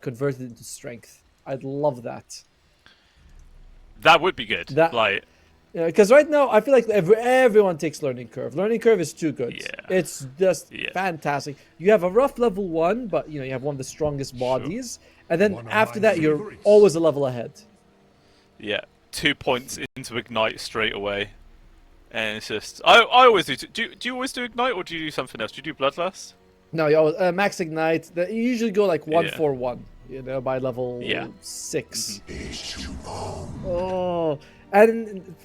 converted into strength. I'd love that. That would be good. Like, because right now I feel like everyone takes learning curve. Learning curve is too good. Yeah. It's just fantastic. You have a rough level 1, but you have one of the strongest bodies, and then after that you're always a level ahead. Yeah, 2 points into ignite straight away, and it's just I always do. Do you always do ignite, or do you do something else? Do you do bloodlust? No, you always, max ignite. You usually go like 1-4-1. By level 6. Oh, and.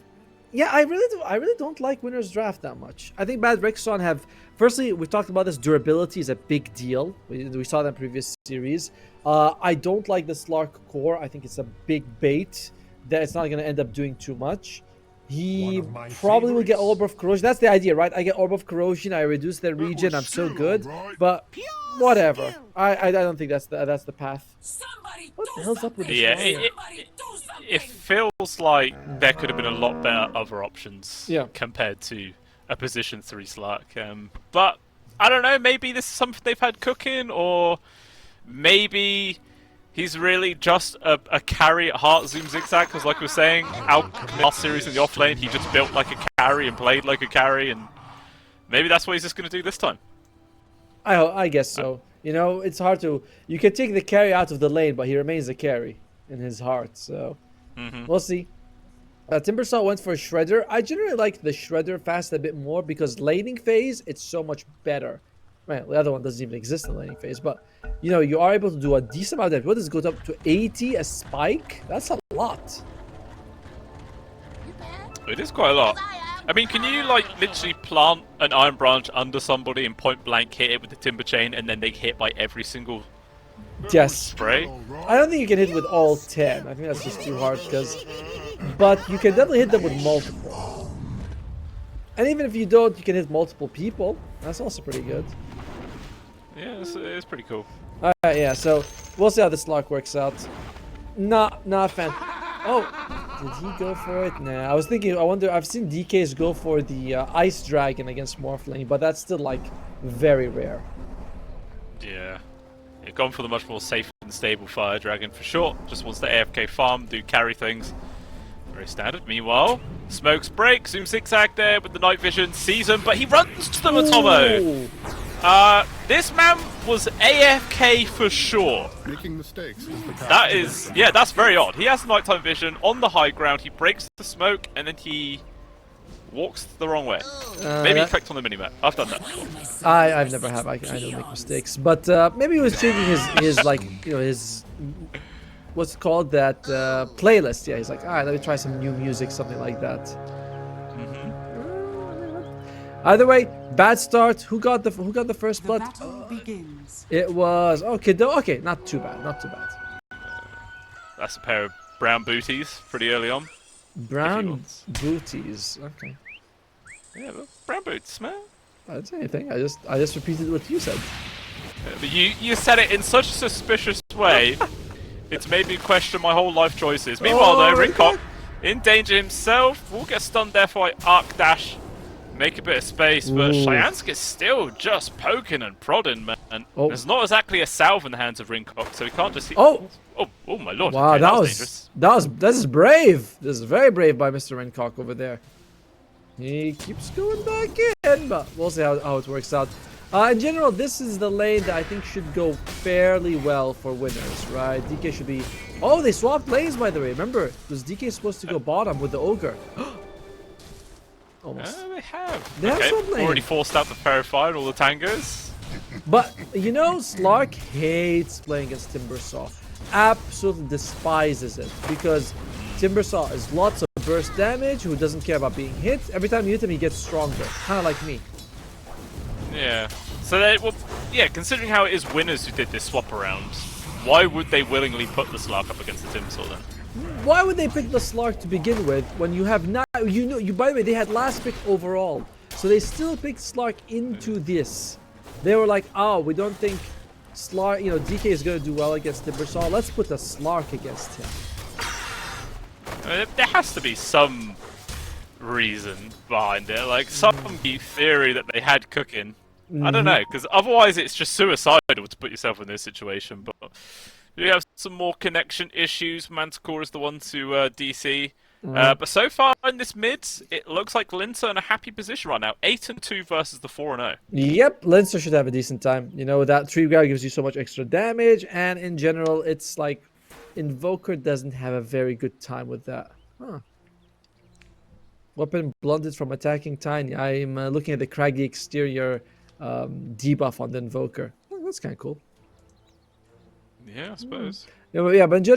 Yeah, I really don't like Winner's Draft that much. I think BadRexon have... Firstly, we talked about this. Durability is a big deal. We saw that in previous series. I don't like the Slark core. I think it's a big bait that it's not going to end up doing too much. He probably will get Orb of Corrosion. That's the idea, right? I get Orb of Corrosion. I reduce their regen. I'm so good. But whatever. I don't think that's the path. What the hell's up with this? Yeah, it feels like there could have been a lot better other options compared to a position 3 Slark. But I don't know, maybe this is something they've had cooking, or maybe he's really just a carry at heart Zoom Zigzag, because like we were saying, our last series in the offlane, he just built like a carry and played like a carry, and maybe that's what he's just going to do this time. I guess so. It's hard to... You can take the carry out of the lane, but he remains a carry in his heart, so... We'll see. Timbersaw went for a Shredder. I generally like the Shredder fast a bit more because laning phase, it's so much better. Right, the other one doesn't even exist in the laning phase, but you are able to do a decent amount of damage. What does it go up to 80 a spike? That's a lot. It is quite a lot. I mean, can you like literally plant an Iron Branch under somebody and point blank hit it with the Timber Chain and then they get hit by every single spray? I don't think you can hit with all 10. I think that's just too hard but you can definitely hit them with multiple. And even if you don't, you can hit multiple people. That's also pretty good. Yeah, it's pretty cool. Alright, yeah, so we'll see how this lock works out. Not a fan. Oh, did he go for it? Nah, I wonder, I've seen DKs go for the Ice Dragon against Morphling, but that's still like very rare. Yeah. Gone for the much more safe and stable Fire Dragon for sure. Just wants the AFK farm, do carry things. Very standard. Meanwhile, smokes break, Zoom Zigzag there with the night vision, sees him, but he runs to the Matomo. This man was AFK for sure. Making mistakes is the that is, yeah, that's very odd. He has nighttime vision on the high ground, he breaks the smoke, and then he walks the wrong way. Maybe he clicked on the minimap. I've done that before. I've never have. I don't make mistakes. But maybe he was changing his like, his... What's it called? That playlist. Yeah, he's like, alright, let me try some new music, something like that. Either way, bad start. Who got the first blood? It was okay, not too bad, not too bad. That's a pair of brown booties pretty early on. Brown booties. Okay. Yeah, well, brown boots, man. I didn't say anything. I just repeated what you said. Yeah, but you said it in such a suspicious way. It's made me question my whole life choices. Meanwhile, though, Rincock in danger himself. Will get stunned there for Arc Dash. Make a bit of space, but Shyamsk is still just poking and prodding, man. There's not exactly a salve in the hands of Rincock, so he can't just see. Oh my lord! Wow, okay, that was brave. This is very brave by Mr. Rincock over there. He keeps going back in, but we'll see how it works out. In general, this is the lane that I think should go fairly well for winners, right? DK should be... Oh, they swapped lanes, by the way. Remember, was DK supposed to go bottom with the Ogre? Almost. They have. They have swapped lanes. Already forced out the Purifier and all the tangos. But, Slark hates playing against Timbersaw. Absolutely despises it. Because Timbersaw is lots of burst damage, who doesn't care about being hit. Every time you hit him, he gets stronger. Kind of like me. Yeah. So considering how it is winners who did this swap around, why would they willingly put the Slark up against the Timsaw then? Why would they pick the Slark to begin with when you have not... by the way, they had last pick overall. So they still picked Slark into this. They were like, oh, we don't think Slark, DK is going to do well against Timbersaw. Let's put the Slark against him. I mean, there has to be some reason behind it, like some theory that they had cooking. I don't know, because otherwise it's just suicidal to put yourself in this situation. But We have some more connection issues. Manticore is the one to DC. But so far in this mid, it looks like Linter in a happy position right now. 8-2 versus the 4-0. Yep, Linter should have a decent time. You know, that 3 guard gives you so much extra damage, and in general, it's like Invoker doesn't have a very good time with that. Huh. Weapon blunted from attacking Tiny. I'm looking at the craggy exterior debuff on the Invoker. Oh, that's kind of cool. Yeah, I suppose. Yeah, but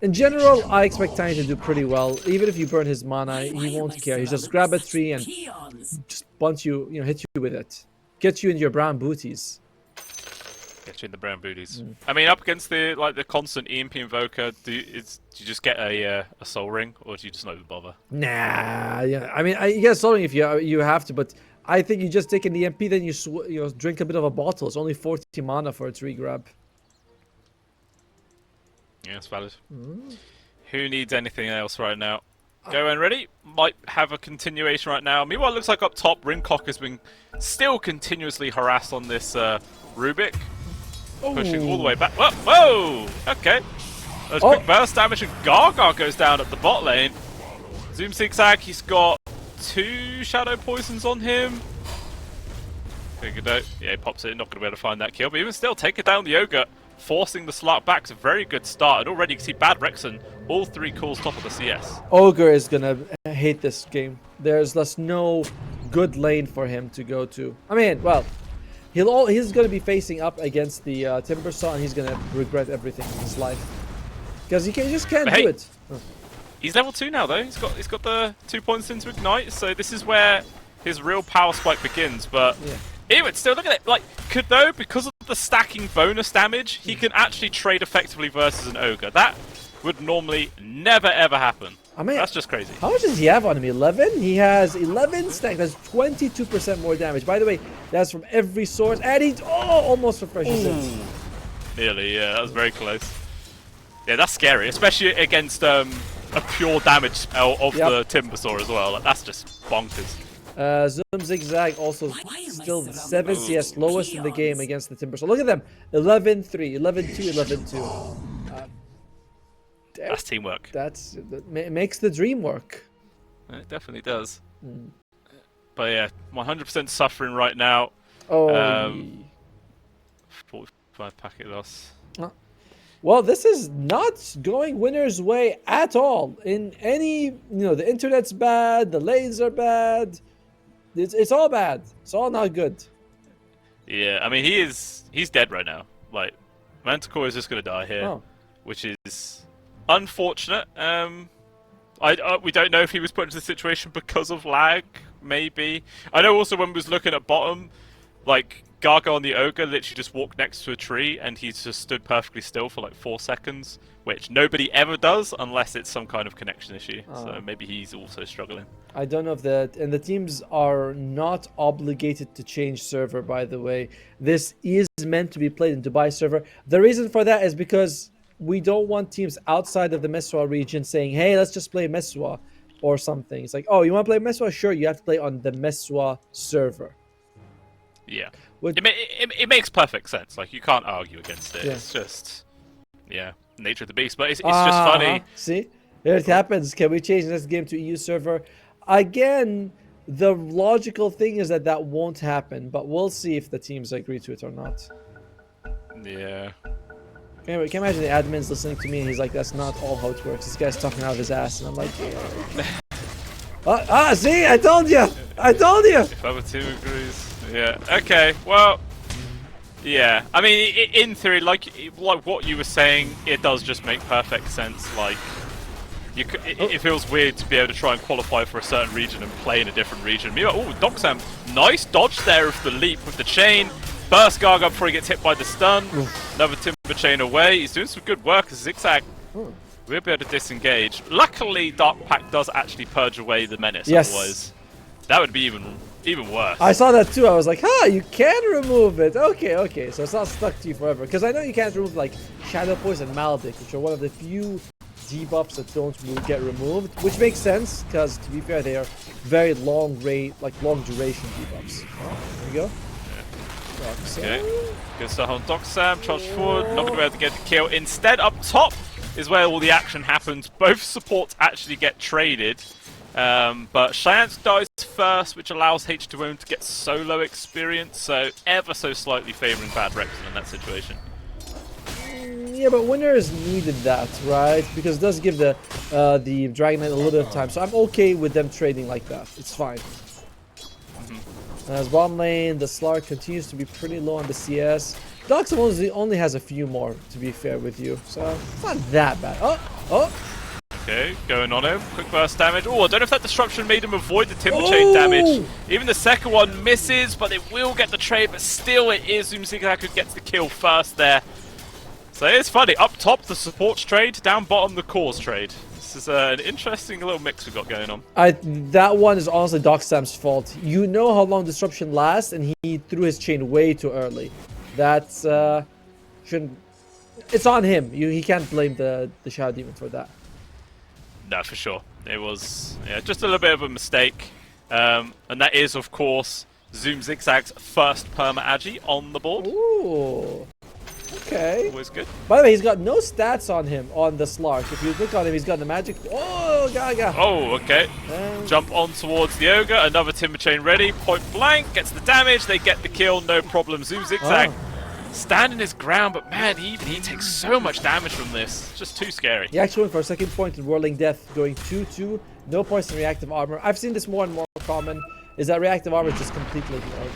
in general, I expect Tiny to do pretty well. Even if you burn his mana, he won't care. He just grab a tree and just hit you with it. Get you in your brown booties. Get you in the brown booties. I mean, up against the constant EMP Invoker, do you just get a Soul Ring, or do you just not even bother? Nah, yeah. I mean, you get a Soul Ring if you have to, but I think you just take an EMP, then you drink a bit of a bottle. It's only 40 mana for a tree grab. Yeah, it's valid. Who needs anything else right now? Go and ready. Might have a continuation right now. Meanwhile, it looks like up top, Ringcock has been still continuously harassed on this Rubik. Pushing all the way back. Whoa! Whoa! Okay. There's quick burst damage, and Gaga goes down at the bot lane. Zoom Zigzag, he's got 2 Shadow Poisons on him. Figured out. Yeah, he pops it. Not going to be able to find that kill, but even still, take it down the Ogre. Forcing the Slark back. It's a very good start. And already you can see BadRexon, all 3 calls top of the CS. Ogre is gonna hate this game. There's just no good lane for him to go to. I mean, well, he's gonna be facing up against the Timbersaw, and he's gonna regret everything in his life. Because he just can't do it. He's level 2 now though. He's got the 2 points into Ignite, so this is where his real power spike begins, but even still, look at it. Like, Kudo, because of the stacking bonus damage, he can actually trade effectively versus an Ogre. That would normally never ever happen. I mean, that's just crazy. How much does he have on him? 11? He has 11 stack. That's 22% more damage. By the way, that's from every source. And he almost refreshes it. Nearly, yeah. That was very close. Yeah, that's scary, especially against a pure damage spell of the Timbersaw as well. Like, that's just bonkers. Zoom Zigzag also still the 7th CS, lowest in the game against the Timbersaw. Look at them. 11-3, 11-2, 11-2. That's teamwork. That makes the dream work. It definitely does. But yeah, 100% suffering right now. 45 packet loss. Well, this is not going winner's way at all. In any, the internet's bad, the lanes are bad. It's all bad. It's all not good. Yeah, I mean, he's dead right now. Like, Manticore is just going to die here, which is unfortunate. We don't know if he was put into the situation because of lag, maybe. I know also when we was looking at bottom, like, Gaga on the Ogre literally just walked next to a tree and he's just stood perfectly still for like 4 seconds, which nobody ever does unless it's some kind of connection issue. So maybe he's also struggling. I don't know if and the teams are not obligated to change server, by the way. This is meant to be played in Dubai server. The reason for that is because we don't want teams outside of the MESWA region saying, hey, let's just play MESWA or something. It's like, oh, you want to play MESWA? Sure, you have to play on the MESWA server. Yeah. It makes perfect sense. Like, you can't argue against it. Yeah. It's just, nature of the beast. But it's just funny. See? There it happens. Can we change this game to EU server? Again, the logical thing is that won't happen. But we'll see if the teams agree to it or not. Yeah. Anyway, can you imagine the admin's listening to me and he's like, that's not all how it works. This guy's talking out of his ass. And I'm like, see? I told you! I told you! If other team agrees. Yeah. Okay. Well. Yeah. I mean, in theory, like what you were saying, it does just make perfect sense. Like, it feels weird to be able to try and qualify for a certain region and play in a different region. Oh, Doxam, nice dodge there with the leap with the chain. Burst Gaga before he gets hit by the stun. Another Timber Chain away. He's doing some good work as Zigzag. We'll be able to disengage. Luckily, Dark Pact does actually purge away the menace. Yes. Otherwise, that would be even worse. I saw that too. I was like, you can remove it. Okay. So it's not stuck to you forever. Because I know you can't remove like Shadow Poison and Maledict, which are one of the few debuffs that don't get removed. Which makes sense, because to be fair, they are very long duration debuffs. There you go. Okay, good stuff on Doxam, charge forward, not going to be able to get the kill. Instead, up top is where all the action happens. Both supports actually get traded, but Cheyenne dies first, which allows H2O to get solo experience, so ever so slightly favouring BadRexon in that situation. Yeah, but winners needed that, right? Because it does give the Dragon Knight a little bit of time, so I'm okay with them trading like that. It's fine. As bottom lane, the Slark continues to be pretty low on the CS. Doxam only has a few more, to be fair with you, so it's not that bad. Oh! Okay, going on him. Quick burst damage. Oh, I don't know if that disruption made him avoid the timber chain damage. Even the second one misses, but they will get the trade, but still it is Zoom Zigzag who gets the kill first there. So it's funny. Up top, the supports trade. Down bottom, the cores trade. This is an interesting little mix we've got going on. That one is honestly Doxam's fault. You know how long disruption lasts, and he threw his chain way too early. That's shouldn't. It's on him. He can't blame the Shadow Demon for that. No, for sure. It was just a little bit of a mistake, and that is, of course, Zoom Zigzag's first perma agi on the board. Ooh. Okay. Always good. By the way, he's got no stats on him on the Slark. If you look on him, he's got the magic. Oh, Gaga. Oh, okay. Jump on towards the Ogre. Another Timber Chain ready. Point blank. Gets the damage. They get the kill. No problem. Zoom Zigzag standing his ground, but man, he takes so much damage from this. It's just too scary. He actually went for a second point in Whirling Death, going 2-2. No points in reactive armor. I've seen this more and more common. Is that reactive armor is just completely ignored.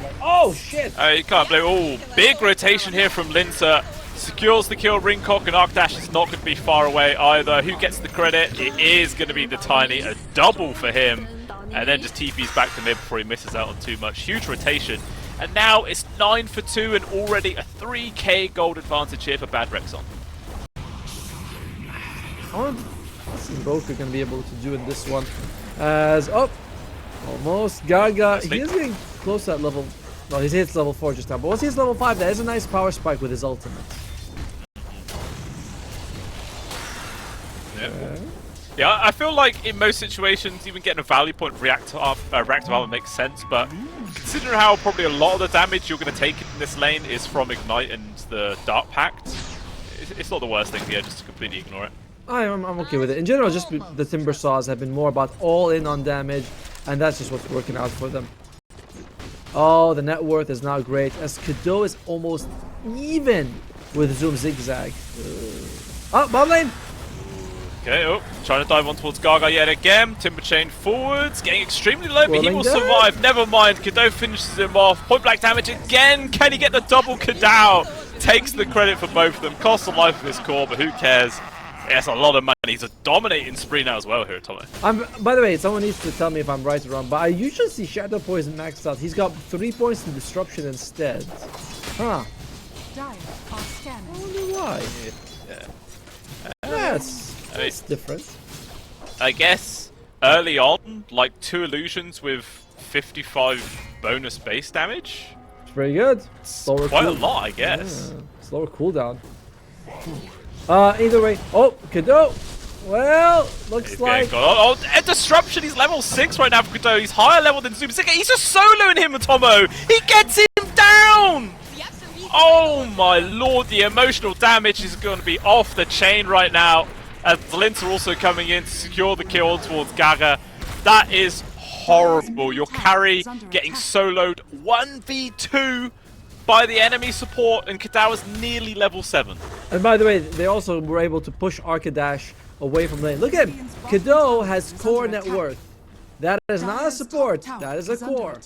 Like, oh shit! You can't blame. Oh, big rotation here from Linter. Secures the kill. Ringcock and Arcdash is not going to be far away either. Who gets the credit? It is going to be the Tiny. A double for him. And then just TP's back to mid before he misses out on too much. Huge rotation. And now it's 9 for 2 and already a 3k gold advantage here for BadRexon. I want to see both are going to be able to do in this one. As, almost Gaga. He is getting close to that level. No, he's hits level 4 just now. But once he's level 5, that is a nice power spike with his ultimate. Yeah, I feel like in most situations, even getting a value point reactive armor makes sense, but considering how probably a lot of the damage you're going to take in this lane is from Ignite and the Dark Pact, it's not the worst thing here, just to completely ignore it. I'm okay with it. In general, just the Timber Saws have been more about all in on damage, and that's just what's working out for them. Oh, the net worth is now great, as Kado is almost even with Zoom Zigzag. Bottom lane! Okay, trying to dive on towards Gaga yet again. Timber Chain forwards, getting extremely low, but he will survive. Never mind, Kado finishes him off. Point blank damage again. Can he get the double? Kado takes the credit for both of them. Costs the life of his core, but who cares? That's a lot of money. He's a dominating spree now as well here, Tommy. By the way, someone needs to tell me if I'm right or wrong, but I usually see Shadow Poison maxed out. He's got 3 points in Disruption instead. Huh. I wonder why. Yeah. That's different. I guess early on, like 2 illusions with 55 bonus base damage. It's pretty good. Slower quite a lot, I guess. Yeah. Slower cooldown. Either way. Kado. Well, looks like... a disruption. He's level 6 right now for Kado. He's higher level than Zoom Zigzag. He's just soloing him, Tomo. He gets him down. Oh my lord, the emotional damage is going to be off the chain right now. As the Linter also coming in to secure the kill towards Gaga. That is horrible. Your carry getting soloed 1v2 by the enemy support, and Kadawa's nearly level 7. And by the way, they also were able to push Arcadash away from lane. Look at him! Kado has core net worth. That is not a support, that is a core.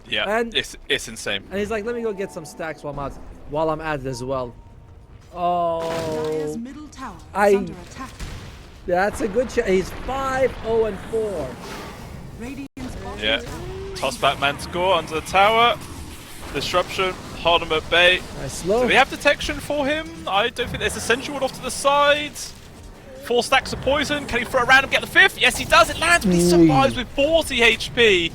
Yeah, and it's insane. And he's like, let me go get some stacks while I'm at it as well. Oh, that's a good shot. He's 5-0-4. Yeah, toss back man score under the tower. Disruption, hold him at bay. Nice slow. Do we have detection for him? I don't think there's a Sentry Ward off to the side. 4 stacks of poison. Can he throw around and get the 5th? Yes, he does. It lands, but he survives with 40 HP.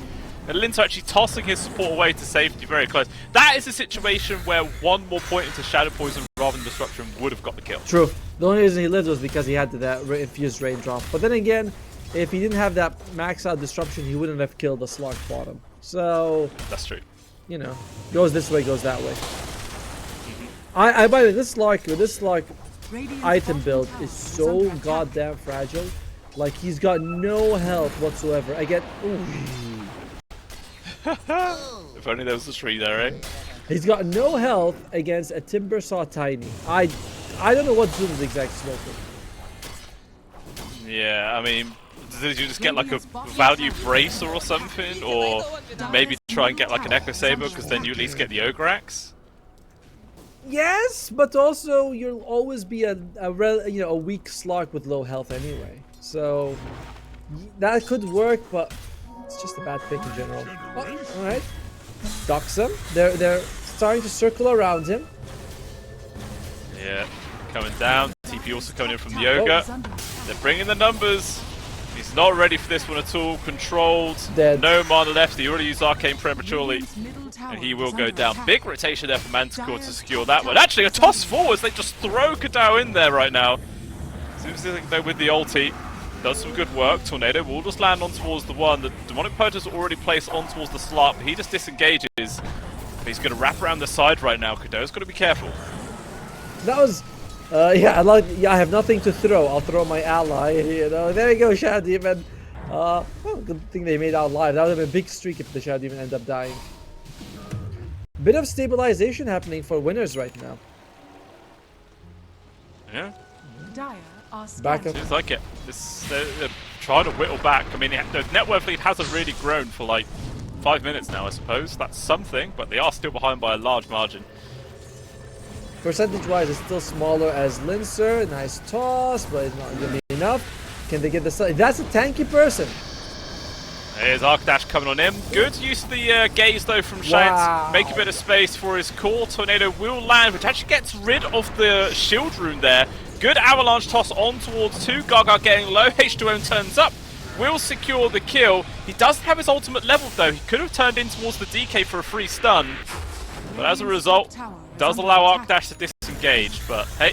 And Linter actually tossing his support away to safety, very close. That is a situation where 1 more point into Shadow Poison rather than Disruption would have got the kill. True. The only reason he lived was because he had that infused raindrop. But then again, if he didn't have that max out Disruption, he wouldn't have killed the Slug bottom. So... That's true. you know, goes this way, goes that way. I by the way, this like item build is so goddamn fragile. Like he's got no health whatsoever. I get. Ooh. If only there was a tree there, eh? He's got no health against a Timber Saw Tiny. I don't know what Zoom is exactly smoking. Yeah, I mean, did you just get like a value bracer or something, or maybe try and get like an Echo Saber because then you at least get the Ogre Axe? Yes, but also you'll always be a weak slug with low health anyway. So that could work, but it's just a bad pick in general. Oh, all right, docks him. They're starting to circle around him. Yeah, coming down. TP also coming in from the Ogre. They're bringing the numbers. He's not ready for this one at all. Controlled. Dead. No mana left. He already used Arcane prematurely. And he will go down. Big rotation there for Manticore to secure that one. Actually, a toss forwards. They just throw Kadao in there right now. Seems like they're with the ulti. Does some good work. Tornado will just land on towards the one. The Demonic Purge is already placed on towards the Slark. He just disengages. He's going to wrap around the side right now. Kadao's got to be careful. That was... yeah, I have nothing to throw. I'll throw my ally. You know, there you go, Shadow Demon. Well, good thing they made out alive. That would have been a big streak if the Shadow Demon ended up dying. Bit of stabilization happening for winners right now. Yeah. Back up. Seems like it. They're trying to whittle back. I mean, the net worth lead hasn't really grown for like 5 minutes now, I suppose. That's something, but they are still behind by a large margin. Percentage-wise, it's still smaller as Lincer. Nice toss, but it's not going to be enough. Can they get the... That's a tanky person. Here's Arcdash coming on in. Good use of the gaze, though, from Shant. Wow. Make a bit of space for his core. Tornado will land, which actually gets rid of the shield rune there. Good avalanche toss on towards 2. Gaga getting low. H2O turns up. Will secure the kill. He does have his ultimate level, though. He could have turned in towards the DK for a free stun. But as a result... does allow Arcdash to disengage, but hey,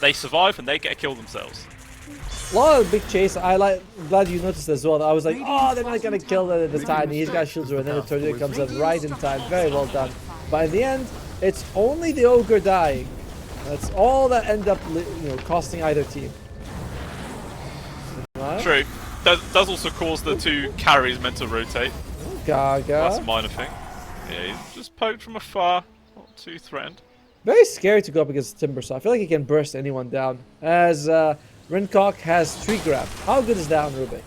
they survive and they get a kill themselves. A lot of big chase. Glad you noticed as well. I was like, oh, they're not gonna kill the Tiny. He's got shields, and then the Tornado comes up right in time. Very well done. But in the end, it's only the Ogre dying. That's all that end up, costing either team. True. Does also cause the 2 carries meant to rotate. Gaga. That's a minor thing. Yeah, he's just poked from afar. Not too threatened. Very scary to go up against Timbersaw. I feel like he can burst anyone down. As Rincock has tree grab. How good is that on Rubik?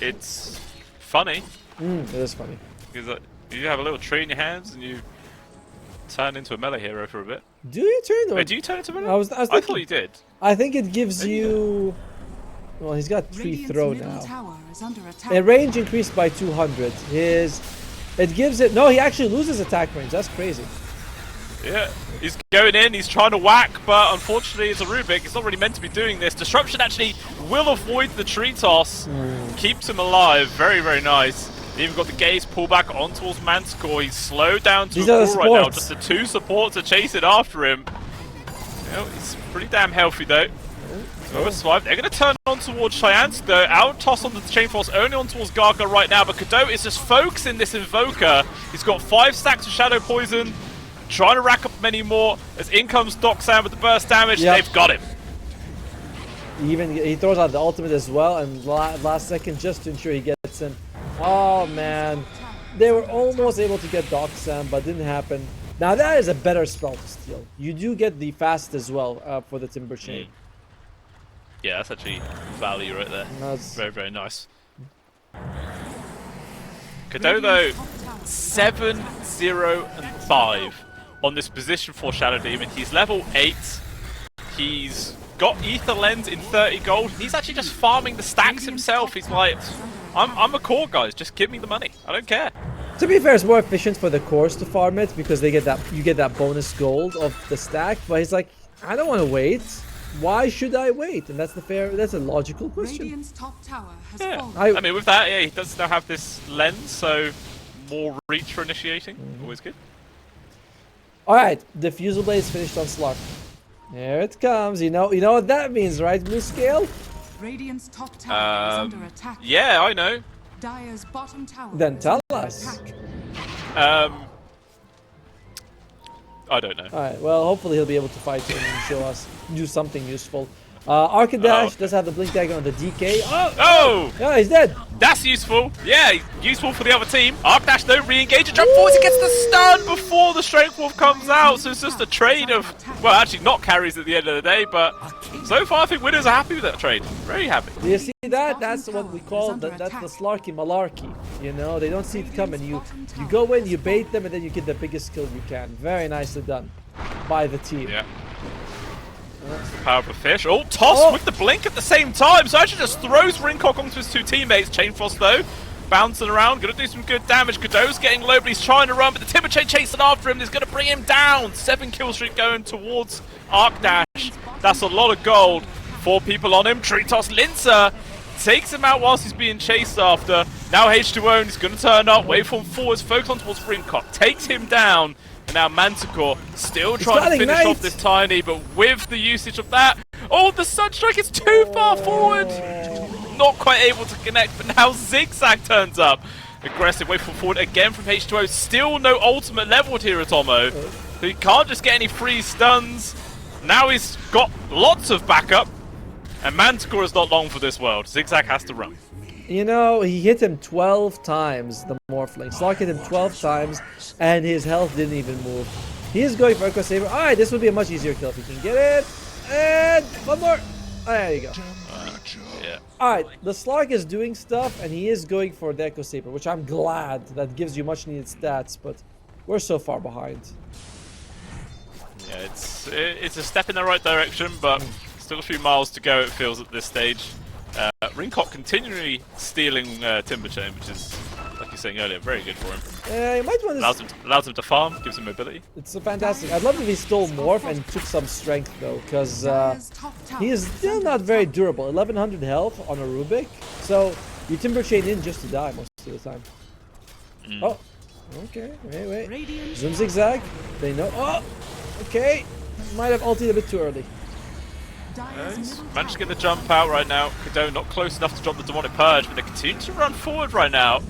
It's funny. It is funny. Because you have a little tree in your hands and you turn into a melee hero for a bit. Do you turn? Wait, do you turn into a melee? I thought you did. I think it gives you... Well, he's got 3 throw now. The range increased by 200. It gives it... No, he actually loses attack range. That's crazy. Yeah, he's going in, he's trying to whack, but unfortunately it's a Rubik. It's not really meant to be doing this. Disruption actually will avoid the tree toss. Keeps him alive. Very, very nice. They even got the gaze pull back on towards Manticore. He's slowed down to a core right now. Just the 2 supports are chasing after him. He's pretty damn healthy though. They're going to turn on towards Cheyenne, though. Out toss on the Chain Force, only on towards Gaga right now, but Kadao is just focusing this Invoker. He's got 5 stacks of Shadow Poison, trying to rack up many more. As in comes Doxan with the burst damage, they've got him. He throws out the ultimate as well, and last second just to ensure he gets in. Oh man, they were almost able to get Doxan, but didn't happen. Now that is a better spell to steal. You do get the fast as well for the Timber Chain. Yeah, that's actually value right there. That's very, very nice. Kadao though, 7, 0, and 5 on this position for Shadow Demon. He's level 8. He's got Ether Lens in 30 gold. He's actually just farming the stacks himself. He's like, I'm a core, guys. Just give me the money. I don't care. To be fair, it's more efficient for the cores to farm it because you get that bonus gold of the stack. But he's like, I don't want to wait. Why should I wait? And that's a logical question. Top tower has fallen. I mean, with that, yeah, he does now have this lens, so more reach for initiating. Always good. Alright, the Fusel Blade is finished on Slug. There it comes. You know what that means, right, Blue Scale? Radiant's top tower is under attack. Yeah, I know. Dire's bottom tower. Then tell us. I don't know. Alright, well, hopefully he'll be able to fight him and show us, do something useful. Arcadash does have the blink dagger on the DK. Oh! Yeah, he's dead. That's useful. Yeah, useful for the other team. Arcadash though, re-engage and jump forward. He gets the stun before the Strength Wolf comes out. So it's just a trade of, well, actually not carries at the end of the day, but so far I think winners are happy with that trade. Very happy. Do you see that? That's what we call, that's the slarky malarkey. You know, they don't see it coming. You go in, you bait them, and then you get the biggest kill you can. Very nicely done by the team. Yeah. Power of a fish. Oh, toss with the blink at the same time. So actually just throws Ringcock onto his two teammates. Chain Frost though, bouncing around, gonna do some good damage. Godot's getting low, but he's trying to run, but the Timber Chain chasing after him is gonna bring him down. 7 kill streak going towards Arcdash. That's a lot of gold. 4 people on him. Tree Toss Linzer takes him out whilst he's being chased after. Now H2O, and he's gonna turn up. Waveform forwards, focus on towards Ringcock. Takes him down. And now Manticore still trying to finish off this Tiny, but with the usage of that, oh, the Sunstrike is too far forward. Not quite able to connect, but now Zigzag turns up. Aggressive wave forward again from H2O. Still no ultimate leveled here at Tomo. So he can't just get any free stuns. Now he's got lots of backup, and Manticore is not long for this world. Zigzag has to run. You know, he hit him 12 times, the Morphling. Slark hit him 12 times, and his health didn't even move. He is going for Echo Saber. Alright, this would be a much easier kill if he can get it. And one more. There you go. Yeah. Alright, the Slark is doing stuff, and he is going for the Echo Saber, which I'm glad. That gives you much needed stats, but we're so far behind. Yeah, it's a step in the right direction, but still a few miles to go, it feels, at this stage. Ringcock continually stealing Timber Chain, which is, like you were saying earlier, very good for him. Yeah, you might want to... Allows him to farm, gives him mobility. It's a fantastic. I'd love if he stole Morph and took some strength, though, because he is still not very durable. 1100 health on a Rubik, so you Timber Chain in just to die most of the time. Oh, okay, wait. Zoom Zigzag, they know. Oh, okay. Might have ulted a bit too early. He's managed to get the jump out right now. Godot not close enough to drop the Demonic Purge, but they continue to run forward right now.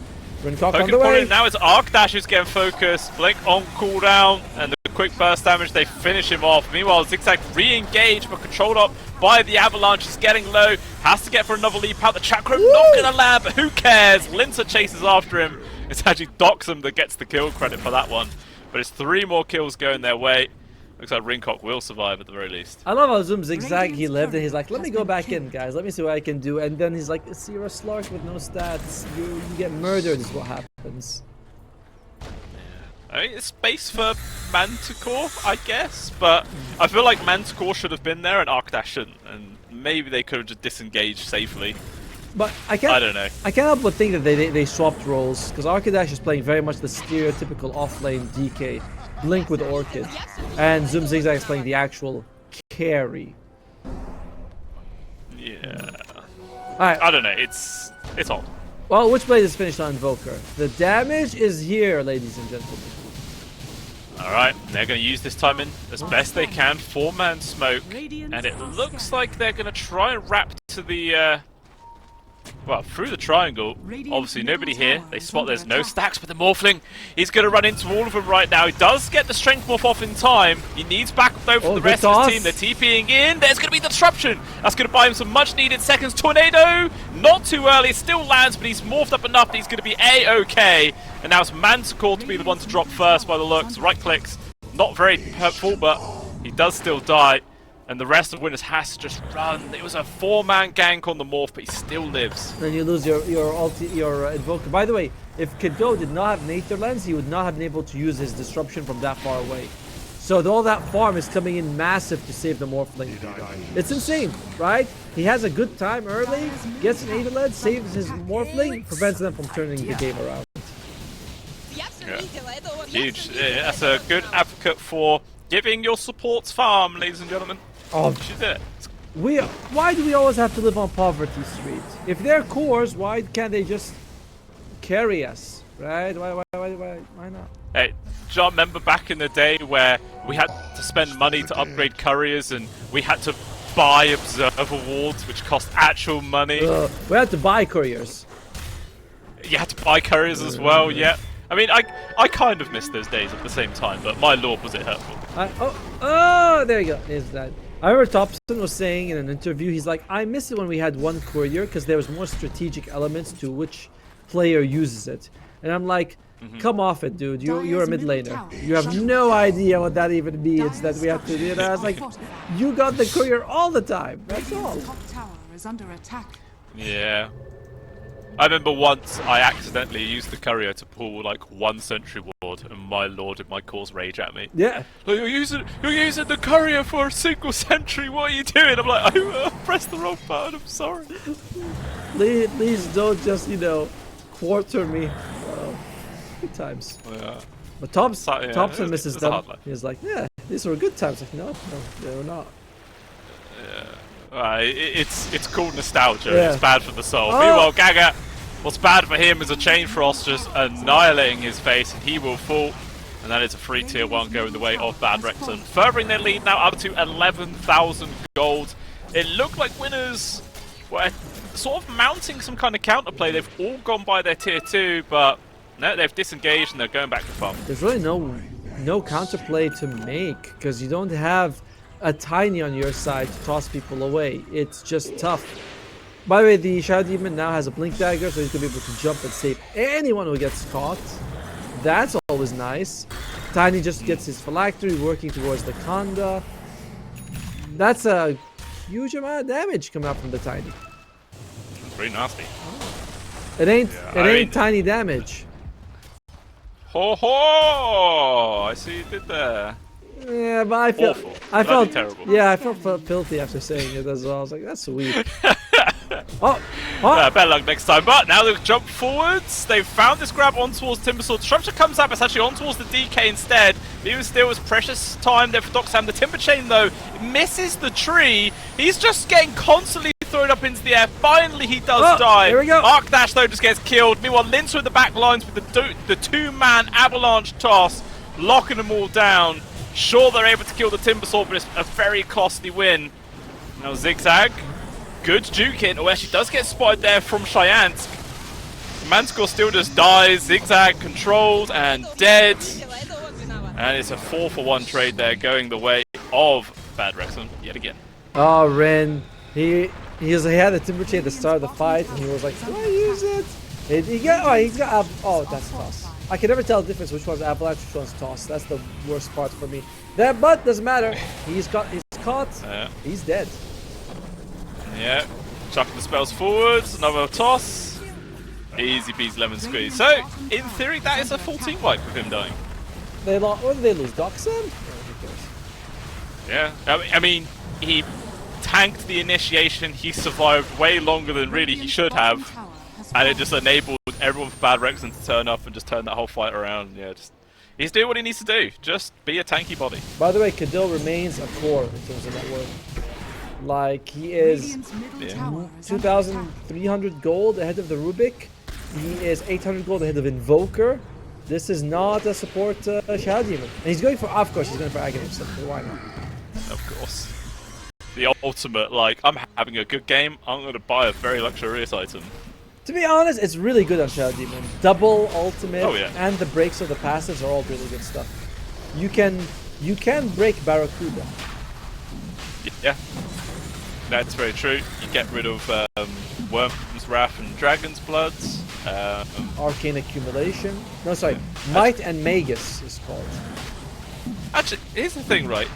Ringcock on the way. Now it's Arcdash who's getting focused. Blink on cooldown, and the quick burst damage, they finish him off. Meanwhile, Zigzag re-engaged, but controlled up by the Avalanche. He's getting low, has to get for another leap out. The Chakra not gonna land, but who cares? Linzer chases after him. It's actually Doxum that gets the kill credit for that one. But it's 3 more kills going their way. Looks like Ringcock will survive at the very least. I love how Zoom Zigzag he lived, and he's like, let me go back in, guys. Let me see what I can do. And then he's like, it's you're a Slark with no stats. You get murdered is what happens. Yeah. I mean, it's space for Manticore, I guess. But I feel like Manticore should have been there and Arcdash shouldn't. And maybe they could have just disengaged safely. But I don't know. I can't help but think that they swapped roles. Because Arcadash is playing very much the stereotypical offlane DK. Blink with Orchid, and Zoom Zigzag is playing the actual carry. Yeah. Alright. I don't know. It's odd. Well, which blade is finished on Invoker? The damage is here, ladies and gentlemen. All right, they're going to use this time in as best they can. 4-man smoke, and it looks like they're going to try and wrap to the. Well, through the triangle, obviously nobody here. They spot there's no stacks, but the Morphling, he's going to run into all of them right now. He does get the Strength Morph off in time. He needs backup though from the rest of his team. They're TPing in. There's going to be the disruption. That's going to buy him some much needed seconds. Tornado, not too early. It still lands, but he's morphed up enough that he's going to be A-okay. And now it's Manticore to be the one to drop first by the looks. Right clicks, not very hurtful, but he does still die. And the rest of winners has to just run. It was a 4-man gank on the Morph, but he still lives. Then you lose your Invoker. By the way, if Godot did not have Nature Lens, he would not have been able to use his disruption from that far away. So all that farm is coming in massive to save the Morphling. It's insane, right? He has a good time early, gets an Nature Lens, saves his Morphling, prevents them from turning the game around. Yeah. Huge. Yeah, that's a good advocate for giving your supports farm, ladies and gentlemen. Oh, she did. Why do we always have to live on Poverty Street? If they're cores, why can't they just carry us, right? Why not? Hey, do you remember back in the day where we had to spend money to upgrade couriers and we had to buy observer wards, which cost actual money? We had to buy couriers. You had to buy couriers as well, yeah. I mean, I kind of miss those days at the same time, but my lord, was it hurtful. Oh, there you go. There's that. I remember Thompson was saying in an interview, he's like, I miss it when we had one courier because there was more strategic elements to which player uses it. And I'm like, come off it, dude. You're a mid laner. You have no idea what that even means that we have to do that. I was like, you got the courier all the time. That's all. Yeah. I remember once I accidentally used the courier to pull like one sentry ward, and my lord did my cause rage at me. Yeah. Like, you're using the courier for a single sentry. What are you doing? I'm like, I pressed the wrong button. I'm sorry. Please don't just quarter me. Good times. Yeah. But Thompson misses them. He's like, yeah, these were good times. Like, no, they were not. Yeah. It's called nostalgia. Yeah. It's bad for the soul. Meanwhile, Gaga, what's bad for him is a Chain Frost just annihilating his face, and he will fall. And that is a free tier 1 going the way of BadRexon, furthering their lead now up to 11,000 gold. It looked like winners were sort of mounting some kind of counterplay. They've all gone by their tier 2, but no, they've disengaged and they're going back to farm. There's really no counterplay to make because you don't have a Tiny on your side to toss people away. It's just tough. By the way, the Shadow Demon now has a Blink Dagger, so he's going to be able to jump and save anyone who gets caught. That's always nice. Tiny just gets his Phylactery, working towards the Kanda. That's a huge amount of damage coming out from the Tiny. Pretty nasty. It ain't Tiny damage. Ho ho! I see you did there. Yeah, but I felt terrible. Yeah, I felt filthy after saying it as well. I was like, that's sweet. Better luck next time. But now they've jumped forwards. They've found this grab on towards Timbersword. Disruption comes up. It's actually on towards the DK instead. Even still, was precious time there for Doxam. The Timber Chain, though, misses the tree. He's just getting constantly thrown up into the air. Finally, he does die. There we go. Arc Dash, though, just gets killed. Meanwhile, Lince with the back lines with the two-man avalanche toss, locking them all down. Sure, they're able to kill the Timbersword, but it's a very costly win. Now, Zigzag. Good juking. Oh, actually does get spotted there from Cheyenne. Manticore still just dies. Zigzag controlled and dead. And it's a 4-for-1 trade there going the way of BadRexon yet again. Oh, Ren. He had a Timber Chain at the start of the fight, and he was like, do I use it? He's got that's Toss. I can never tell the difference which one's Avalanche, which one's Toss. That's the worst part for me. But doesn't matter. He's caught. He's dead. Yeah, chucking the spells forwards, another toss. Easy peasy lemon squeeze. So, in theory, that is a full team wipe with him dying. What did they lose? Doxam? Yeah, I mean, he tanked the initiation, he survived way longer than really he should have, and it just enabled everyone for BadRexon to turn up and just turn that whole fight around. Yeah, he's doing what he needs to do. Just be a tanky body. By the way, Cadil remains a core in terms of net worth. Like, he is 2,300 gold ahead of the Rubik. He is 800 gold ahead of Invoker. This is not a support Shadow Demon. And he's going for, of course, he's going for Aghanim, so why not? Of course. The ultimate, like, I'm having a good game, I'm going to buy a very luxurious item. To be honest, it's really good on Shadow Demon. Double ultimate and the breaks of the passives are all really good stuff. You can break Barracuda. Yeah. That's very true. You get rid of Worm's Wrath and Dragon's Bloods. Arcane Accumulation. No, sorry. Might and Magus is called. Actually, here's the thing, right?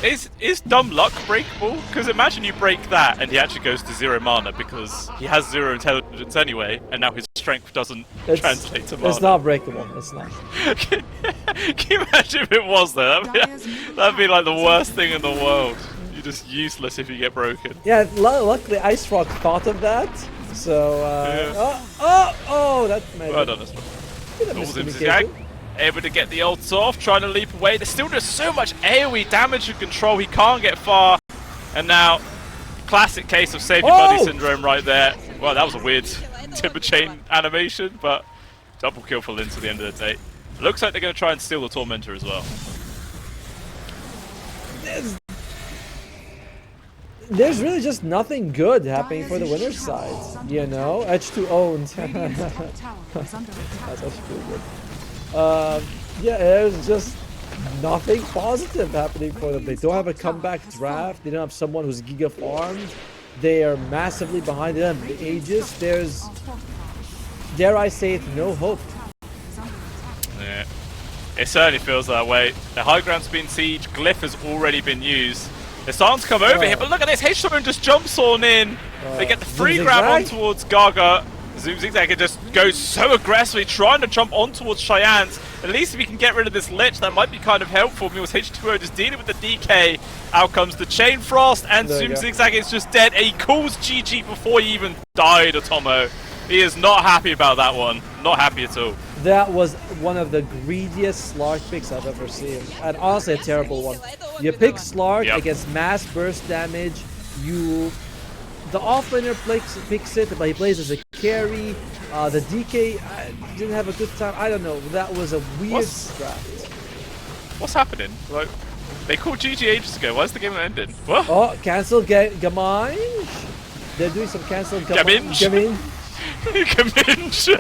Is Dumb Luck breakable? Because imagine you break that and he actually goes to 0 mana because he has 0 intelligence anyway, and now his strength doesn't translate to mana. It's not breakable. It's not. Can you imagine if it was though? That'd be like the worst thing in the world. You're just useless if you get broken. Yeah, luckily Ice Frog thought of that. So, that made well done, Zigzag. Able to get the ults off, trying to leap away. There's still just so much AoE damage and control, he can't get far. And now, classic case of Save Your Buddy syndrome right there. Well, that was a weird Timber Chain animation, but double kill for Lince at the end of the day. Looks like they're going to try and steal the Tormentor as well. there's really just nothing good happening for the winner's side, you know? H2 owned. That's actually pretty good. Yeah, there's just nothing positive happening for them. They don't have a comeback draft. They don't have someone who's giga farmed. They are massively behind them. The Aegis, there's, dare I say it, no hope. Yeah, it certainly feels that way. The high ground's been sieged. Glyph has already been used. They're starting to come over here, but look at this. H7 just jumps on in. They get the free grab on towards Gaga. Zoom Zigzag just goes so aggressively, trying to jump on towards Cheyenne's. At least if he can get rid of this Lich, that might be kind of helpful. Because H2O just dealing with the DK. Out comes the Chain Frost, and Zoom Zigzag is just dead. And he calls GG before he even died, Atomo. He is not happy about that one. Not happy at all. That was one of the greediest Slark picks I've ever seen. And honestly, a terrible one. You pick Slark against mass burst damage. The offlaner picks it, but he plays as a carry. The DK didn't have a good time. I don't know. That was a weird draft. What's happening? Like, they called GG ages ago. Why is the game not ending? What? Oh, cancel Gaminge. They're doing some cancel Gaminge. Gaminge.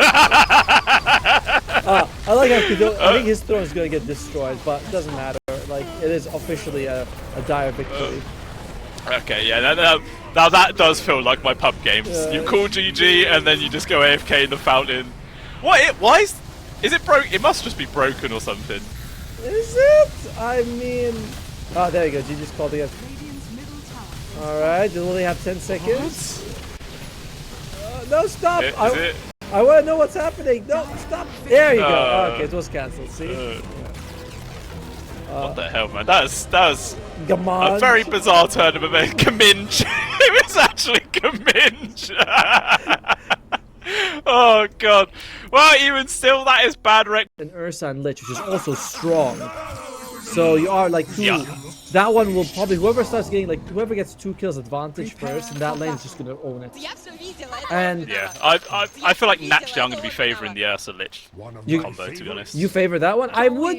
I like how I think his throne is going to get destroyed, but it doesn't matter. Like, it is officially a dire victory. Okay, yeah, now that does feel like my pub games. You call GG and then you just go AFK in the fountain. Why is it broke? It must just be broken or something. Is it? I mean, oh, there you go. GG's called again. All right, you only have 10 seconds. No, stop! I want to know what's happening. No, stop! There you go. Okay, it was cancelled. See? What the hell, man? That was Gaminge. a very bizarre turn of events. Gaminge. It was actually Gaminge. Oh god. Well, even still, that is BadRexon. An Ursa Lich, which is also strong. So you are like two. Yeah. That one will probably, whoever starts getting, like, whoever gets 2 kills advantage first, and that lane is just gonna own it. And yeah, I feel like naturally I'm gonna be favoring the Ursa Lich combo, to be honest. You favor that one? I would,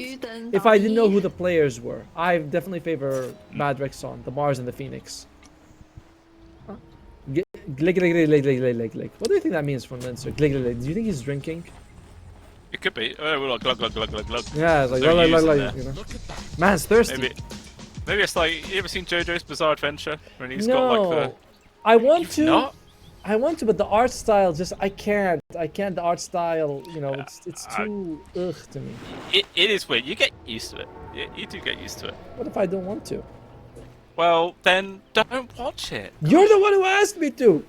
if I didn't know who the players were. I definitely favor BadRexon, the Mars and the Phoenix. Huh? What do you think that means from Lincer? Do you think he's drinking? It could be. Oh, like glug glug glug glug glug. Yeah, it's like glug, you know. Man's thirsty. Maybe it's like, you ever seen JoJo's Bizarre Adventure? When he's got like the... I want to, but the art style just, I can't. The art style, you know, it's too ugh to me. It is weird. You get used to it. You do get used to it. What if I don't want to? Well, then don't watch it. You're the one who asked me to.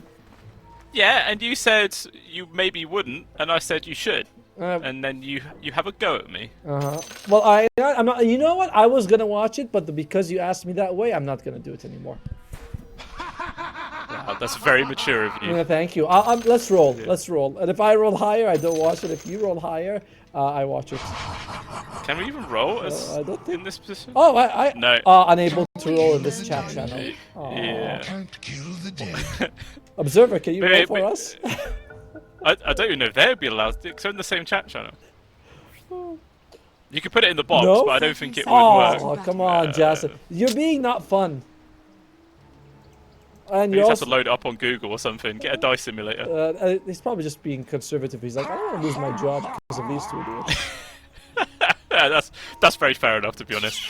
Yeah, and you said you maybe wouldn't, and I said you should. And then you have a go at me. Well, I'm not. You know what? I was gonna watch it, but because you asked me that way, I'm not gonna do it anymore. Wow, that's very mature of you. Yeah, thank you. Let's roll. Yeah. Let's roll. And if I roll higher, I don't watch it. If you roll higher, I watch it. Can we even roll I don't think... in this position? Oh, I no. Unable to roll in this chat channel. Yeah. Observer, can you roll for us? I don't even know if they would be allowed to, because they're in the same chat channel. You could put it in the box, but I don't think it would work. Oh, come on, Jason. You're being not fun. And you just have to load it up on Google or something. Get a dice simulator. He's probably just being conservative. He's like, I don't want to lose my job because of these 2 idiots. Yeah, that's very fair enough, to be honest.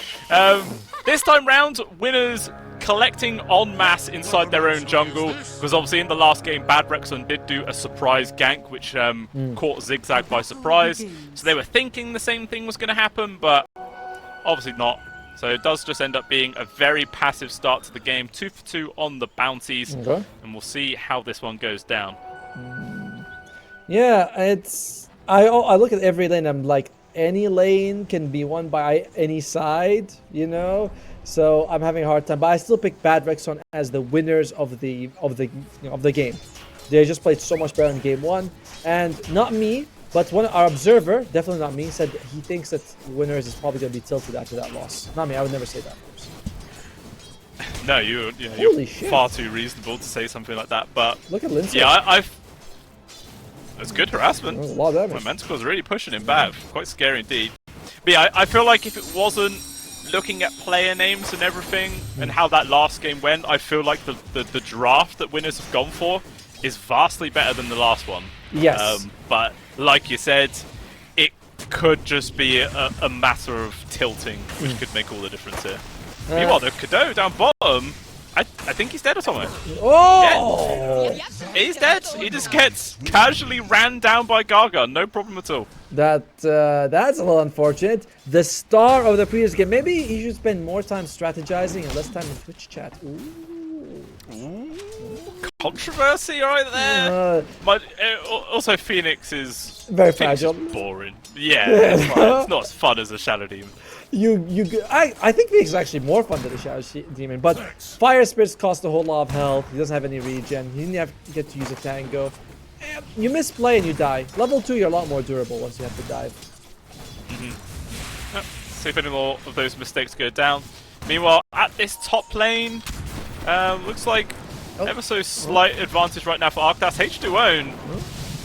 This time round, winners collecting en masse inside their own jungle, because obviously in the last game, BadRexon did do a surprise gank, which caught Zigzag by surprise. So they were thinking the same thing was going to happen, but obviously not. So it does just end up being a very passive start to the game. 2 for 2 on the bounties, and we'll see how this one goes down. Yeah, it's... I look at every lane, I'm like, any lane can be won by any side, you know? So I'm having a hard time, but I still pick BadRexon as the winners of the game. They just played so much better in game 1, and not me, but our observer, definitely not me, said he thinks that winners is probably going to be tilted after that loss. Not me, I would never say that, of course. No, you're far too reasonable to say something like that. But look at Lindsay. Yeah, that's good harassment. A lot of damage. My Manticle's really pushing him back. Quite scary indeed. But yeah, I feel like if it wasn't looking at player names and everything, and how that last game went, I feel like the draft that winners have gone for is vastly better than the last one. Yes. But like you said, it could just be a matter of tilting, which could make all the difference here. Meanwhile, the Cadeau down bottom, I think he's dead or something. Oh! Yeah. He's dead. He just gets casually ran down by Gaga. No problem at all. That's a little unfortunate. The star of the previous game. Maybe he should spend more time strategizing and less time in Twitch chat. Ooh. Controversy right there. But also, Phoenix is very fragile. Just boring. Yeah, it's fine. It's not as fun as a Shadow Demon. I think Phoenix is actually more fun than the Shadow Demon, but Fire Spirits cost a whole lot of health. He doesn't have any regen. He didn't have to get to use a tango. You misplay and you die. Level 2, you're a lot more durable once you have to dive. See if any more of those mistakes go down. Meanwhile, at this top lane, looks like ever so slight advantage right now for Arcdas. H2O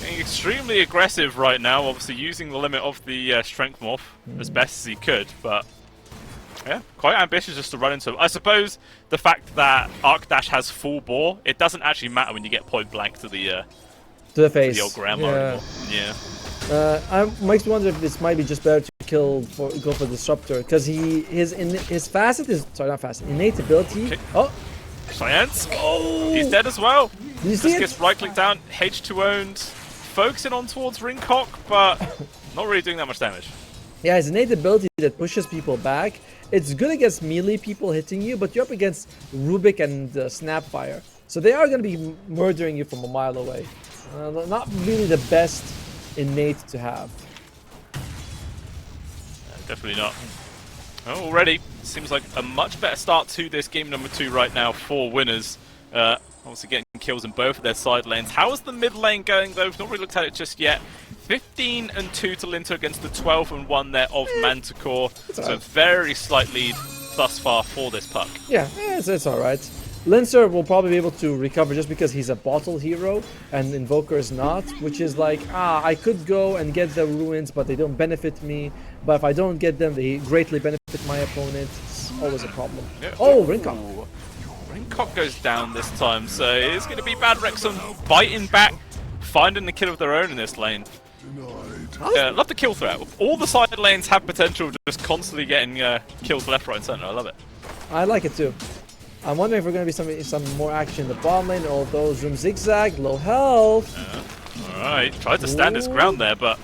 being extremely aggressive right now, obviously using the limit of the strength morph as best as he could, but yeah, quite ambitious just to run into him. I suppose the fact that Arcdash has full bore, it doesn't actually matter when you get point blank to the face. The old grandma anymore. Yeah. Makes me wonder if this might be just better to go for Disruptor, because his facet is innate ability. Okay. Oh, Science. Oh, he's dead as well. Did you see just gets right click down. H2 owned, focusing on towards Ringcock, but not really doing that much damage. Yeah, his innate ability that pushes people back. It's good against melee people hitting you, but you're up against Rubik and Snapfire, so they are going to be murdering you from a mile away. Not really the best innate to have. Definitely not. Oh, already seems like a much better start to this game number 2 right now for winners. Obviously getting kills in both of their side lanes. How is the mid lane going though? We've not really looked at it just yet. 15-2 to Linter against the 12-1 there of Manticore. So a very slight lead thus far for this puck. Yeah, it's alright. Lincer will probably be able to recover just because he's a bottle hero and Invoker is not, which is like, I could go and get the ruins, but they don't benefit me. But if I don't get them, they greatly benefit my opponent. It's always a problem. Yeah. Oh, Ringcock. Ringcock goes down this time, so it's going to be BadRexon biting back, finding the kill of their own in this lane. Love the kill threat. All the side lanes have potential, just constantly getting kills left, right, and center. I love it. I like it too. I'm wondering if we're going to be some more action in the bottom lane. Although Zoom Zigzag, low health. Alright, tried to stand his ground there, but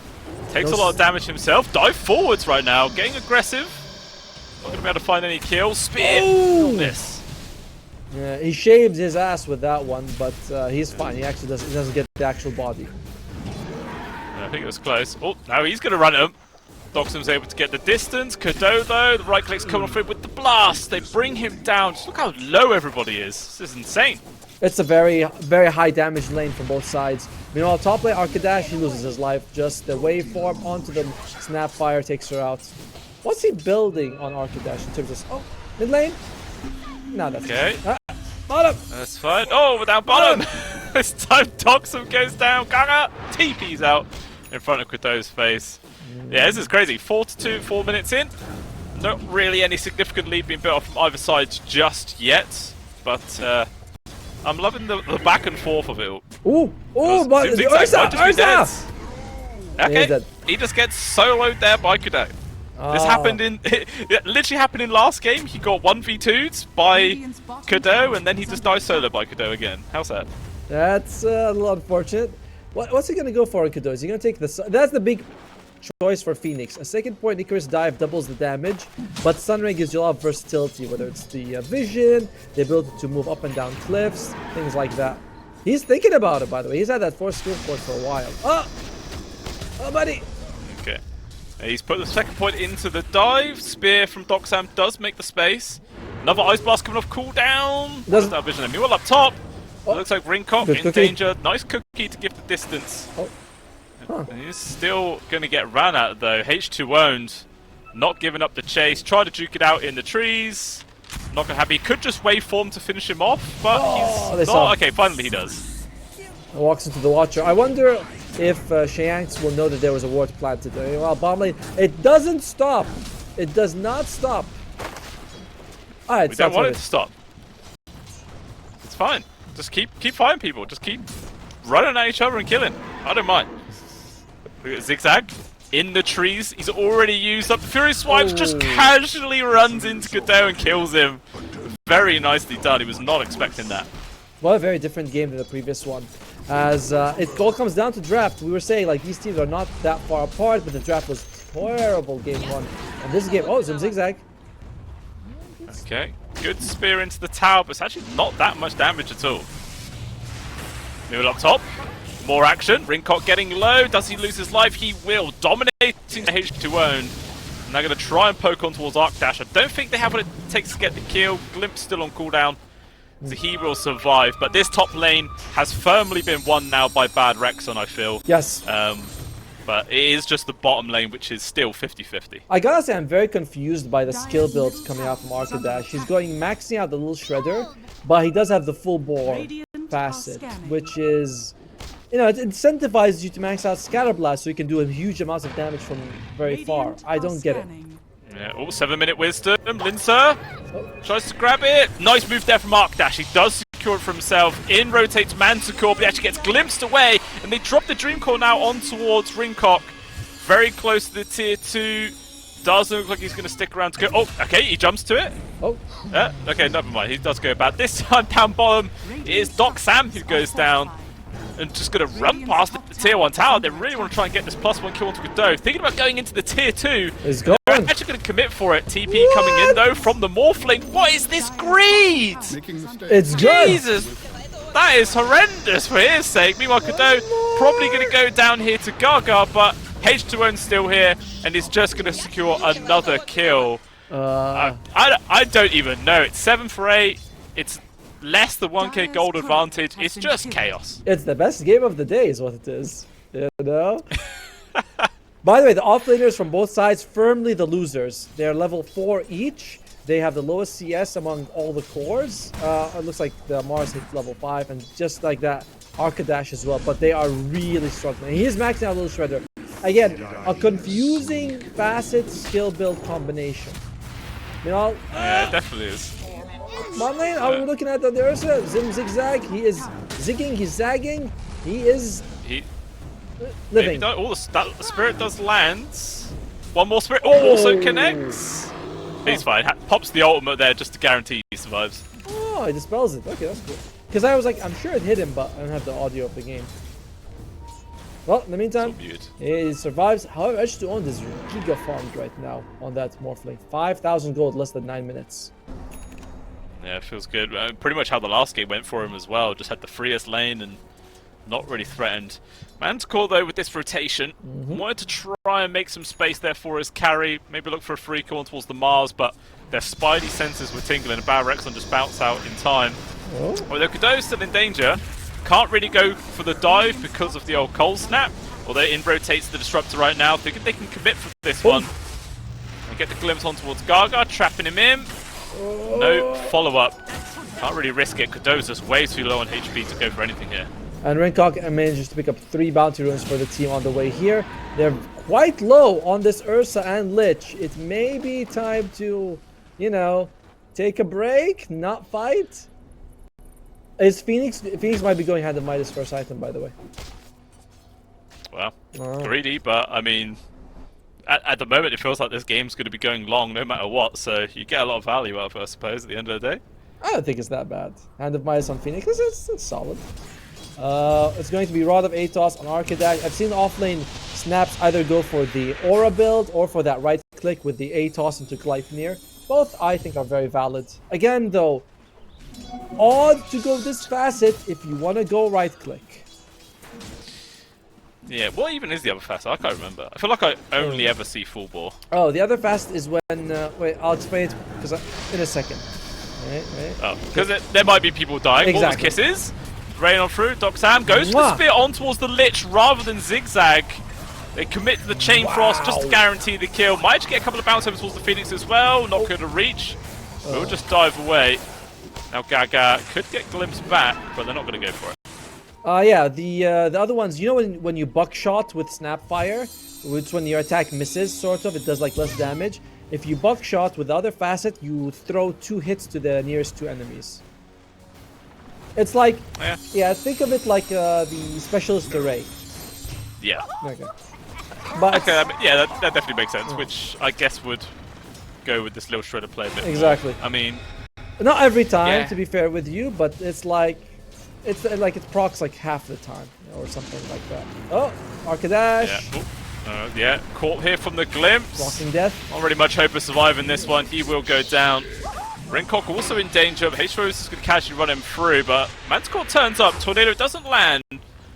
takes a lot of damage himself. Dive forwards right now, getting aggressive. Not going to be able to find any kills. Spear! Miss. Yeah, he shaved his ass with that one, but he's fine. He actually doesn't get the actual body. I think it was close. Oh, now he's going to run at him. Doxum's able to get the distance. Cadeau, though, the right click's coming off him with the blast. They bring him down. Just look how low everybody is. This is insane. It's a very, very high damage lane from both sides. Meanwhile, top lane, Arcadash, he loses his life. Just the waveform onto the Snapfire takes her out. What's he building on Arcadash in terms of... Oh, mid lane? No, that's okay. Bottom! That's fine. Oh, without bottom! This time Doxum goes down. Gaga TP's out in front of Cadeau's face. Yeah, this is crazy. 4-2, 4 minutes in. Not really any significant lead being built up from either side just yet, but I'm loving the back and forth of it. Ooh, but Ursa! Okay, he just gets soloed there by Cadeau. This happened it literally happened in last game. He got 1v2'd by Cadeau, and then he just dies solo by Cadeau again. How's that? That's a little unfortunate. What's he gonna go for in Cadeau? Is he gonna take the... That's the big choice for Phoenix. A second point Icarus dive doubles the damage, but Sunray gives you a lot of versatility, whether it's the vision, the ability to move up and down cliffs, things like that. He's thinking about it, by the way. He's had that 4 skill point for a while. Oh, buddy. Okay. He's put the second point into the dive. Spear from Doxam does make the space. Another Ice Blast coming off cooldown. Doesn't that vision. Meanwhile, up top, looks like Ringcock in danger. Nice cookie to give the distance. He's still going to get ran at though. H2 owned, not giving up the chase. Tried to juke it out in the trees. Not going to have. He could just waveform to finish him off, but he's not. Okay, finally he does. Walks into the Watcher. I wonder if Shanks will know that there was a ward planted there. Well, bottom lane, it doesn't stop. It does not stop Alright, we don't want it to stop. It's fine. Just keep fighting people. Just keep running at each other and killing. I don't mind. Look at Zigzag in the trees. He's already used up the Fury Swipes. Just casually runs into Godot and kills him. Very nicely done. He was not expecting that. Well, a very different game than the previous one. As it all comes down to draft. We were saying like these teams are not that far apart, but the draft was terrible game 1. And this game, some Zigzag. Okay, good spear into the tower, but it's actually not that much damage at all. Move up top. More action. Ringcock getting low. Does he lose his life? He will. Dominating the H2 own. And they're going to try and poke on towards Arcdash. I don't think they have what it takes to get the kill. Glimpse still on cooldown. So he will survive. But this top lane has firmly been won now by BadRexon, I feel. Yes. But it is just the bottom lane, which is still 50-50. I gotta say, I'm very confused by the skill builds coming out from Arcadash. He's going maxing out the little shredder, but he does have the full bore facet, which is, it incentivizes you to max out Scatterblast so you can do a huge amounts of damage from very far. I don't get it. Yeah, 7-minute wisdom. Lincer tries to grab it. Nice move there from Arcdash. He does secure it for himself. In rotates Manticore, but he actually gets glimpsed away. And they drop the Dream Core now on towards Ringcock. Very close to the tier 2. Doesn't look like he's going to stick around to go. Oh, okay, he jumps to it. Okay, never mind. He does go bad. This time down bottom, it is Doc Sam who goes down. And just going to run past the tier 1 tower. They really want to try and get this +1 kill onto Godot. Thinking about going into the tier 2. It's going. They're actually going to commit for it. TP coming in though from the Morphling. What is this greed? It's good. Jesus. That is horrendous for his sake. Meanwhile, Godot probably going to go down here to Gaga, but H2O's still here and is just going to secure another kill. I don't even know. It's 7 for 8. It's less than 1k gold advantage. It's just chaos. It's the best game of the day is what it is. By the way, the offlaners from both sides, firmly the losers. They're level 4 each. They have the lowest CS among all the cores. It looks like the Mars hit level 5, and just like that, Arcadash as well. But they are really struggling. He is maxing out Little Shredder. Again, a confusing facet skill build combination. Yeah, it definitely is. Bottom lane, I'm looking at the Ursa. Zigzag. He is zigging, he's zagging. He is living. The spirit does land. One more spirit. Also connects. He's fine. Pops the ultimate there just to guarantee he survives. Oh, he dispels it. Okay, that's cool. Because I was like, I'm sure it hit him, but I don't have the audio of the game. Well, in the meantime, he survives. However, H2O is giga farmed right now on that Morphling. 5,000 gold, less than 9 minutes. Yeah, it feels good. Pretty much how the last game went for him as well. Just had the freest lane and not really threatened. Manticore, though, with this rotation, wanted to try and make some space there for his carry. Maybe look for a free kill towards the Mars, but their spidey senses were tingling and BadRexon just bounced out in time. Although Godot's still in danger, can't really go for the dive because of the old cold snap. Although in rotates the Disruptor right now, thinking they can commit for this one. And get the glimpse on towards Gaga, trapping him in. No follow-up. Can't really risk it. Godot's just way too low on HP to go for anything here. And Ringcock manages to pick up 3 bounty runes for the team on the way here. They're quite low on this Ursa and Lich. It may be time to, take a break, not fight. Is Phoenix might be going hand of Midas first item, by the way. Well, greedy, but I mean, at the moment it feels like this game's going to be going long no matter what, so you get a lot of value out of it, I suppose, at the end of the day. I don't think it's that bad. Hand of Midas on Phoenix, it's solid. It's going to be Rod of Atos on Arcadash. I've seen offlane snaps either go for the Aura build or for that right click with the Atos into Gleipnir. Both I think are very valid. Again though, odd to go this facet if you want to go right click. Yeah, what even is the other facet? I can't remember. I feel like I only ever see full bore. Oh, the other facet is when... wait, I'll explain it because in a second. Right. Oh, because there might be people dying. Exactly. All those kisses. Rain on through. Doc Sam goes for the spear on towards the Lich rather than Zigzag. They commit to the Chain Frost just to guarantee the kill. Might actually get a couple of bounce over towards the Phoenix as well. Not going to reach. We'll just dive away. Now Gaga could get glimpsed back, but they're not going to go for it. Yeah, the other ones, when you buckshot with Snapfire, which when your attack misses, sort of, it does like less damage. if you buckshot with the other facet, you throw 2 hits to the nearest 2 enemies. It's like, yeah, think of it like the specialist array. Yeah. Okay. But okay, I mean, yeah, that definitely makes sense, which I guess would go with this little shredder play a bit exactly. more. I mean, not every time, to be fair with you, but it's like it procs like half the time or something like that. Oh, Arcadash. Yeah. Yeah, caught here from the glimpse. Blocking death. Not really much hope of surviving this one. He will go down. Ringcock also in danger. H2O is going to casually run him through, but Manticore turns up. Tornado doesn't land,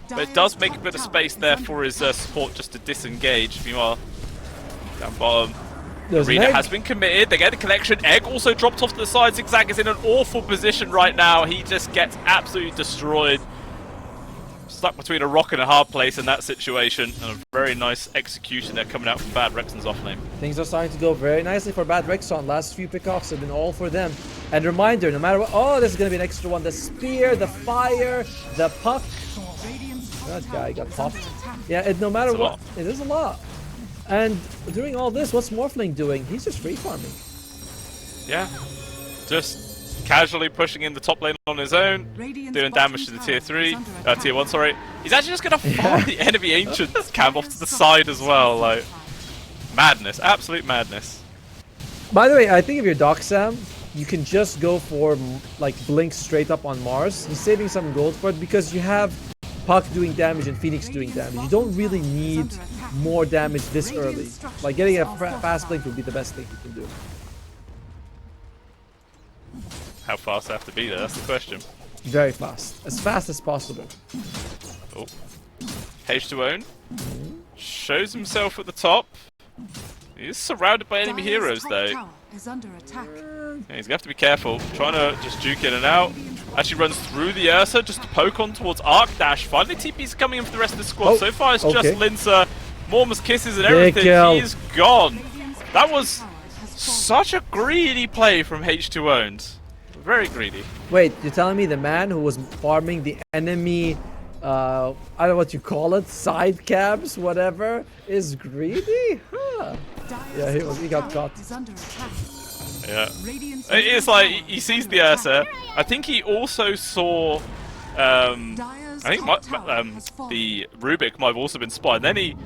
but it does make a bit of space there for his support just to disengage. Meanwhile, down bottom, Arena has been committed. They get a collection. Egg also dropped off to the side. Zigzag is in an awful position right now. He just gets absolutely destroyed. Stuck between a rock and a hard place in that situation, and a very nice execution there coming out from BadRexon's offlane. Things are starting to go very nicely for BadRexon. Last few pickoffs have been all for them. And reminder, no matter what, oh, this is going to be an extra one. The spear, the fire, the puck. That guy got popped. Yeah, no matter what, it is a lot. And doing all this, what's Morphling doing? He's just free farming. Yeah, just casually pushing in the top lane on his own, doing damage to the tier 1, sorry. He's actually just going to farm the enemy Ancient's camp off to the side as well, like, madness, absolute madness. By the way, I think if you're Doxam, you can just go for, like, Blink straight up on Mars. He's saving some gold for it because you have Puck doing damage and Phoenix doing damage. You don't really need more damage this early. Like, getting a fast Blink would be the best thing you can do. How fast I have to be there, that's the question. Very fast. As fast as possible. Oh. H2O shows himself at the top. He's surrounded by enemy heroes though. Yeah, he's going to have to be careful. Trying to just juke in and out. Actually runs through the Ursa just to poke on towards Arc Dash. Finally TP's coming in for the rest of the squad. So far it's just Linzer, Mormus kisses and everything. He's gone. That was such a greedy play from H2O. Very greedy. Wait, you're telling me the man who was farming the enemy, I don't know what you call it, side cabs, whatever, is greedy? Huh. Yeah, he got caught. Yeah. It's like, he sees the Ursa. I think he also saw, I think the Rubik might have also been spotted. Then he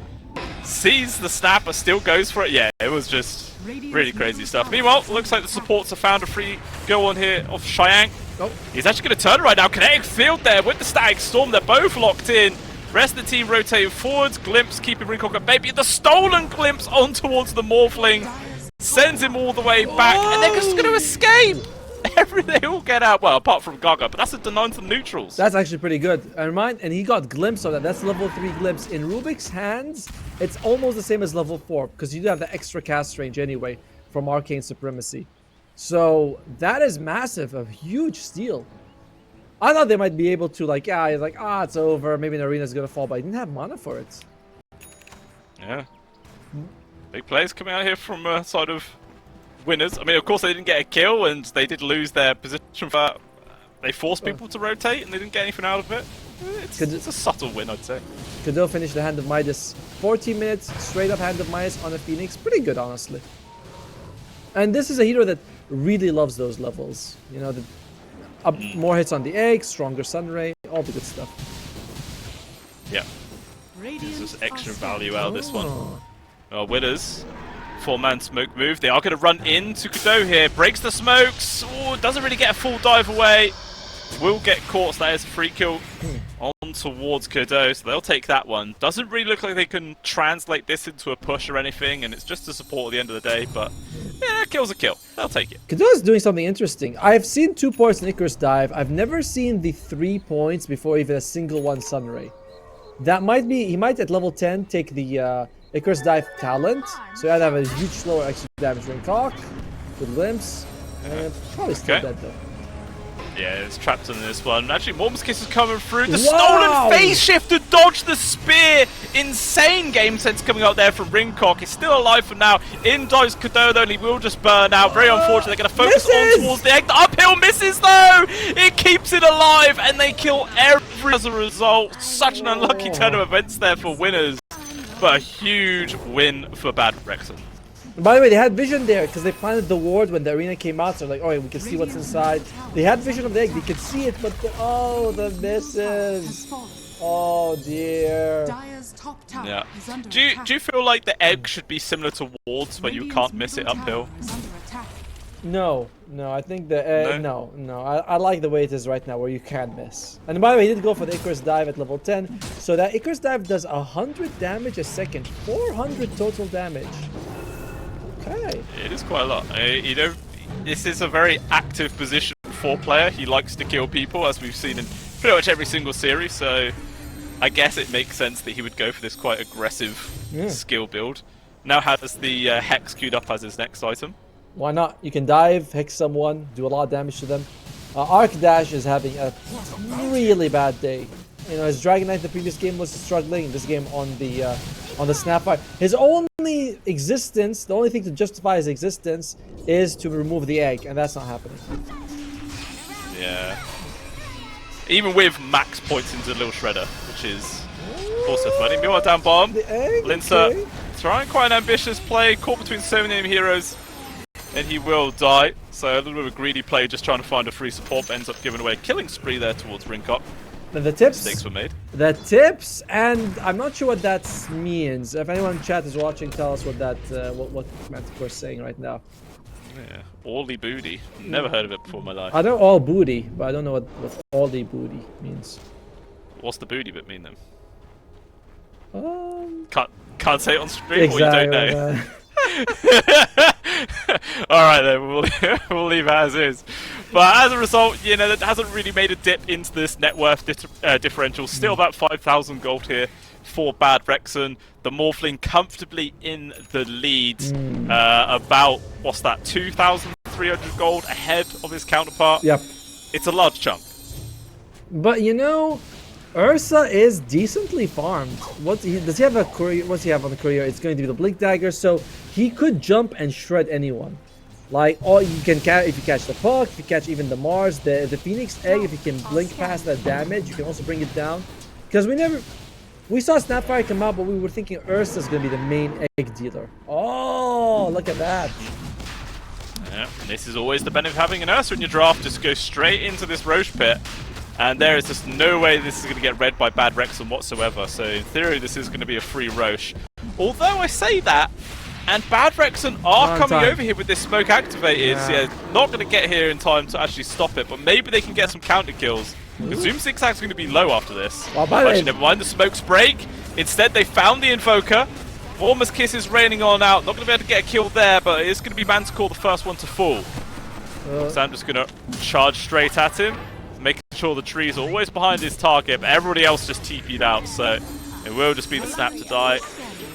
sees the snapper, still goes for it. Yeah, it was just really crazy stuff. Meanwhile, looks like the supports have found a free go on here off Cheyenne. He's actually going to turn right now. Kinetic field there with the Static Storm. They're both locked in. Rest of the team rotating forwards. Glimpse keeping Ringcock at baby. The stolen Glimpse on towards the Morphling. Sends him all the way back. And they're just going to escape. They all get out. Well, apart from Gaga. But that's a deny to neutrals. That's actually pretty good. And he got Glimpse of that. That's level 3 Glimpse. In Rubik's hands, it's almost the same as level 4. Because you do have the extra cast range anyway from Arcane Supremacy. So that is massive. A huge steal. I thought they might be able to, like, it's over. Maybe an arena's going to fall. But I didn't have mana for it. Yeah. Big plays coming out here from side of winners. I mean, of course, they didn't get a kill, and they did lose their position. But they forced people to rotate, and they didn't get anything out of it. It's a subtle win, I'd say. Cadeau finished the Hand of Midas. 14 minutes, straight up Hand of Midas on a Phoenix. Pretty good, honestly. And this is a hero that really loves those levels. You know, more hits on the egg, stronger Sunray, all the good stuff. Yeah. There's just extra value out of this one. Winners. 4-man smoke move. They are going to run into Cadeau here. Breaks the smokes. Oh, doesn't really get a full dive away. Will get caught, so that is a free kill on towards Cadeau, so they'll take that one. Doesn't really look like they can translate this into a push or anything, and it's just a support at the end of the day, but yeah, kill's a kill. They'll take it. Cadeau is doing something interesting. I've seen 2 points in Icarus Dive. I've never seen the 3 points before even a single one Sunray. That might be, he might at level 10 take the Icarus Dive talent, so I'd have a huge slower extra damage ring cock with Glimpse, and probably still dead though. Yeah, it's trapped in this one. Actually, Morm's Kiss is coming through. The stolen phase shift to dodge the spear. Insane game sense coming out there from Ringcock. He's still alive for now. In dives Cadeau, though, and he will just burn out. Very unfortunate. They're going to focus on towards the egg. The uphill misses, though. It keeps it alive, and they kill every as a result. Such an unlucky turn of events there for winners. But a huge win for BadRexon. By the way, they had vision there because they planted the ward when the arena came out. So like, oh, we can see what's inside. They had vision of the egg. They could see it, but the misses. Oh dear. Yeah. Do you feel like the egg should be similar to wards where you can't miss it uphill? No, I think the no. I like the way it is right now, where you can miss. And by the way, he did go for the Icarus dive at level 10, so that Icarus dive does 100 damage a second, 400 total damage. Okay. It is quite a lot. You know, this is a very active position for player. He likes to kill people, as we've seen in pretty much every single series. So I guess it makes sense that he would go for this quite aggressive skill build. Now has the Hex queued up as his next item. Why not? You can dive, hex someone, do a lot of damage to them. Arc Dash is having a really bad day. You know, his Dragon Knight the previous game was struggling. This game on the Snapfire, his only existence, the only thing to justify his existence, is to remove the egg, and that's not happening. Yeah. Even with max points into Little Shredder, which is also funny. Meanwhile, down bottom, Lincer trying quite an ambitious play, caught between so many heroes. And he will die, so a little bit of a greedy play, just trying to find a free support, but ends up giving away a killing spree there towards Rinkop. The tips. Mistakes were made. The tips, and I'm not sure what that means. If anyone in chat is watching, tell us what that what Manticore is saying right now. Yeah, Orly Booty. Never heard of it before in my life. I know all booty, but I don't know what Orly Booty means. What's the booty bit mean then? Can't say it on stream, exactly, or you don't know. Alright then, we'll leave it as is. But as a result, you know, that hasn't really made a dip into this net worth differential. Still about 5,000 gold here for BadRexon. The Morphling comfortably in the lead. About, what's that, 2,300 gold ahead of his counterpart. Yep. It's a large chunk. But you know, Ursa is decently farmed. Does he have a courier? What's he have on the courier? It's going to be the Blink Dagger, so he could jump and shred anyone. Like, you can if you catch the puck, if you catch even the Mars, the Phoenix Egg, if you can blink past that damage, you can also bring it down. Because we saw Snapfire come out, but we were thinking Ursa's going to be the main egg dealer. Oh, look at that. Yeah, this is always the benefit of having an Ursa in your draft. Just go straight into this Roche pit. And there is just no way this is going to get read by BadRexon whatsoever. So in theory, this is going to be a free Roche. Although I say that, and BadRexon are coming over here with this smoke activated. So yeah, not going to get here in time to actually stop it. But maybe they can get some counter kills. Zoom Zigzag's going to be low after this. Actually, never mind, the smokes break. Instead, they found the Invoker. Warmer's Kiss is raining on out. Not going to be able to get a kill there, but it's going to be Manticore the first one to fall. So I'm just going to charge straight at him, making sure the tree's always behind his target, but everybody else just TP'd out, so it will just be the snap to die.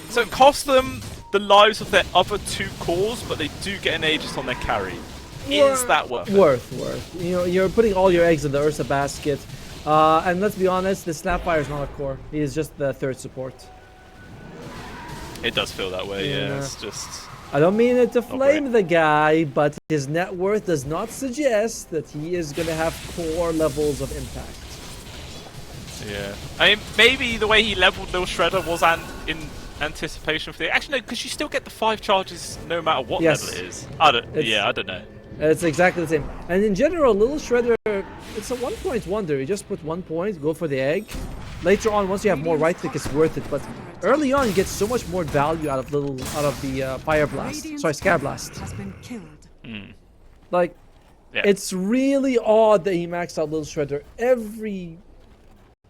So it costs them the lives of their other two cores, but they do get an Aegis on their carry. Is that worth it? Worth. You know, you're putting all your eggs in the Ursa basket, and let's be honest, the Snapfire is not a core. He is just the third support. It does feel that way, yeah. It's just... I don't mean it to flame the guy, but his net worth does not suggest that he is going to have core levels of impact. Yeah. I mean, maybe the way he leveled Lil Shredder was in anticipation for the... Actually, no, because you still get the 5 charges no matter what level it is. I don't know. It's exactly the same. And in general, Little Shredder, it's a 1-point wonder. You just put 1 point, go for the egg. Later on, once you have more right click, it's worth it. But early on, you get so much more value out of the Fire Blast. Sorry, Scare Blast. Like, it's really odd that he maxed out Little Shredder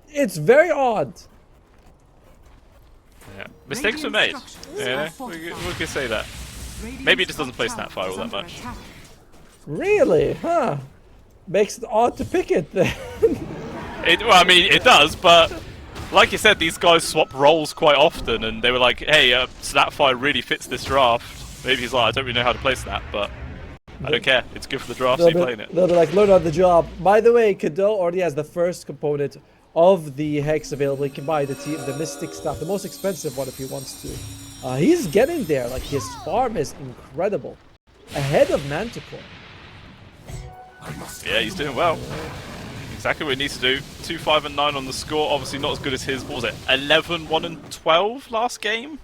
It's very odd. Yeah, mistakes were made. Yeah, we could say that. Maybe it just doesn't play Snapfire all that much. Really? Huh. Makes it odd to pick it then. Well, I mean, it does, but like you said, these guys swap roles quite often, and they were like, hey, Snapfire really fits this draft. Maybe he's like, I don't really know how to play Snap, but I don't care. It's good for the draft, so you're playing it. They'll be like, learn on the job. By the way, Kado already has the first component of the Hex available. He can buy the Mystic stuff, the most expensive one if he wants to. He's getting there. Like, his farm is incredible. Ahead of Manticore. Yeah, he's doing well. Exactly what he needs to do. 2, 5, and 9 on the score. Obviously not as good as his, what was it, 11, 1, and 12 last game?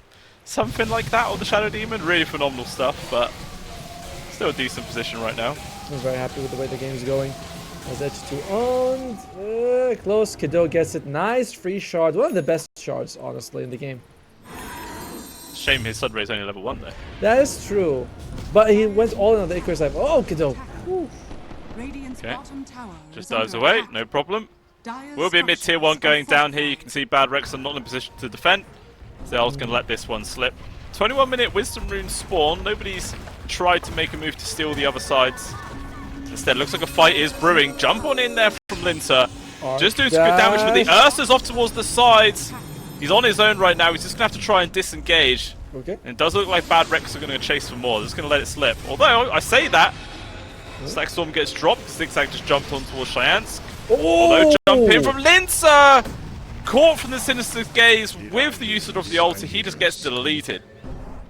something like that, or the Shadow Demon. Really phenomenal stuff, but still a decent position right now. I'm very happy with the way the game's going. As H2 owned. Close. Kiddo gets it. Nice free shard. One of the best shards, honestly, in the game. Shame his Sunray's only level 1 though. That is true. But he went all in on the Icarus side. Oh, Kiddo. Okay. Just dives away. No problem. Will be a mid tier 1 going down here. You can see BadRexon not in a position to defend. So I was going to let this one slip. 21-minute Wisdom Rune spawn. Nobody's tried to make a move to steal the other sides. Instead, looks like a fight is brewing. Jump on in there from Linter. Just doing some good damage, but the Ursa's off towards the sides. He's on his own right now. He's just going to have to try and disengage. Okay. And it does look like BadRexon are going to chase for more. They're just going to let it slip. Although, I say that. Stack Storm gets dropped. Zigzag just jumped on towards Chyansk. Although, jump in from Linter! Caught from the Sinister Gaze with the usage of the ulti. He just gets deleted.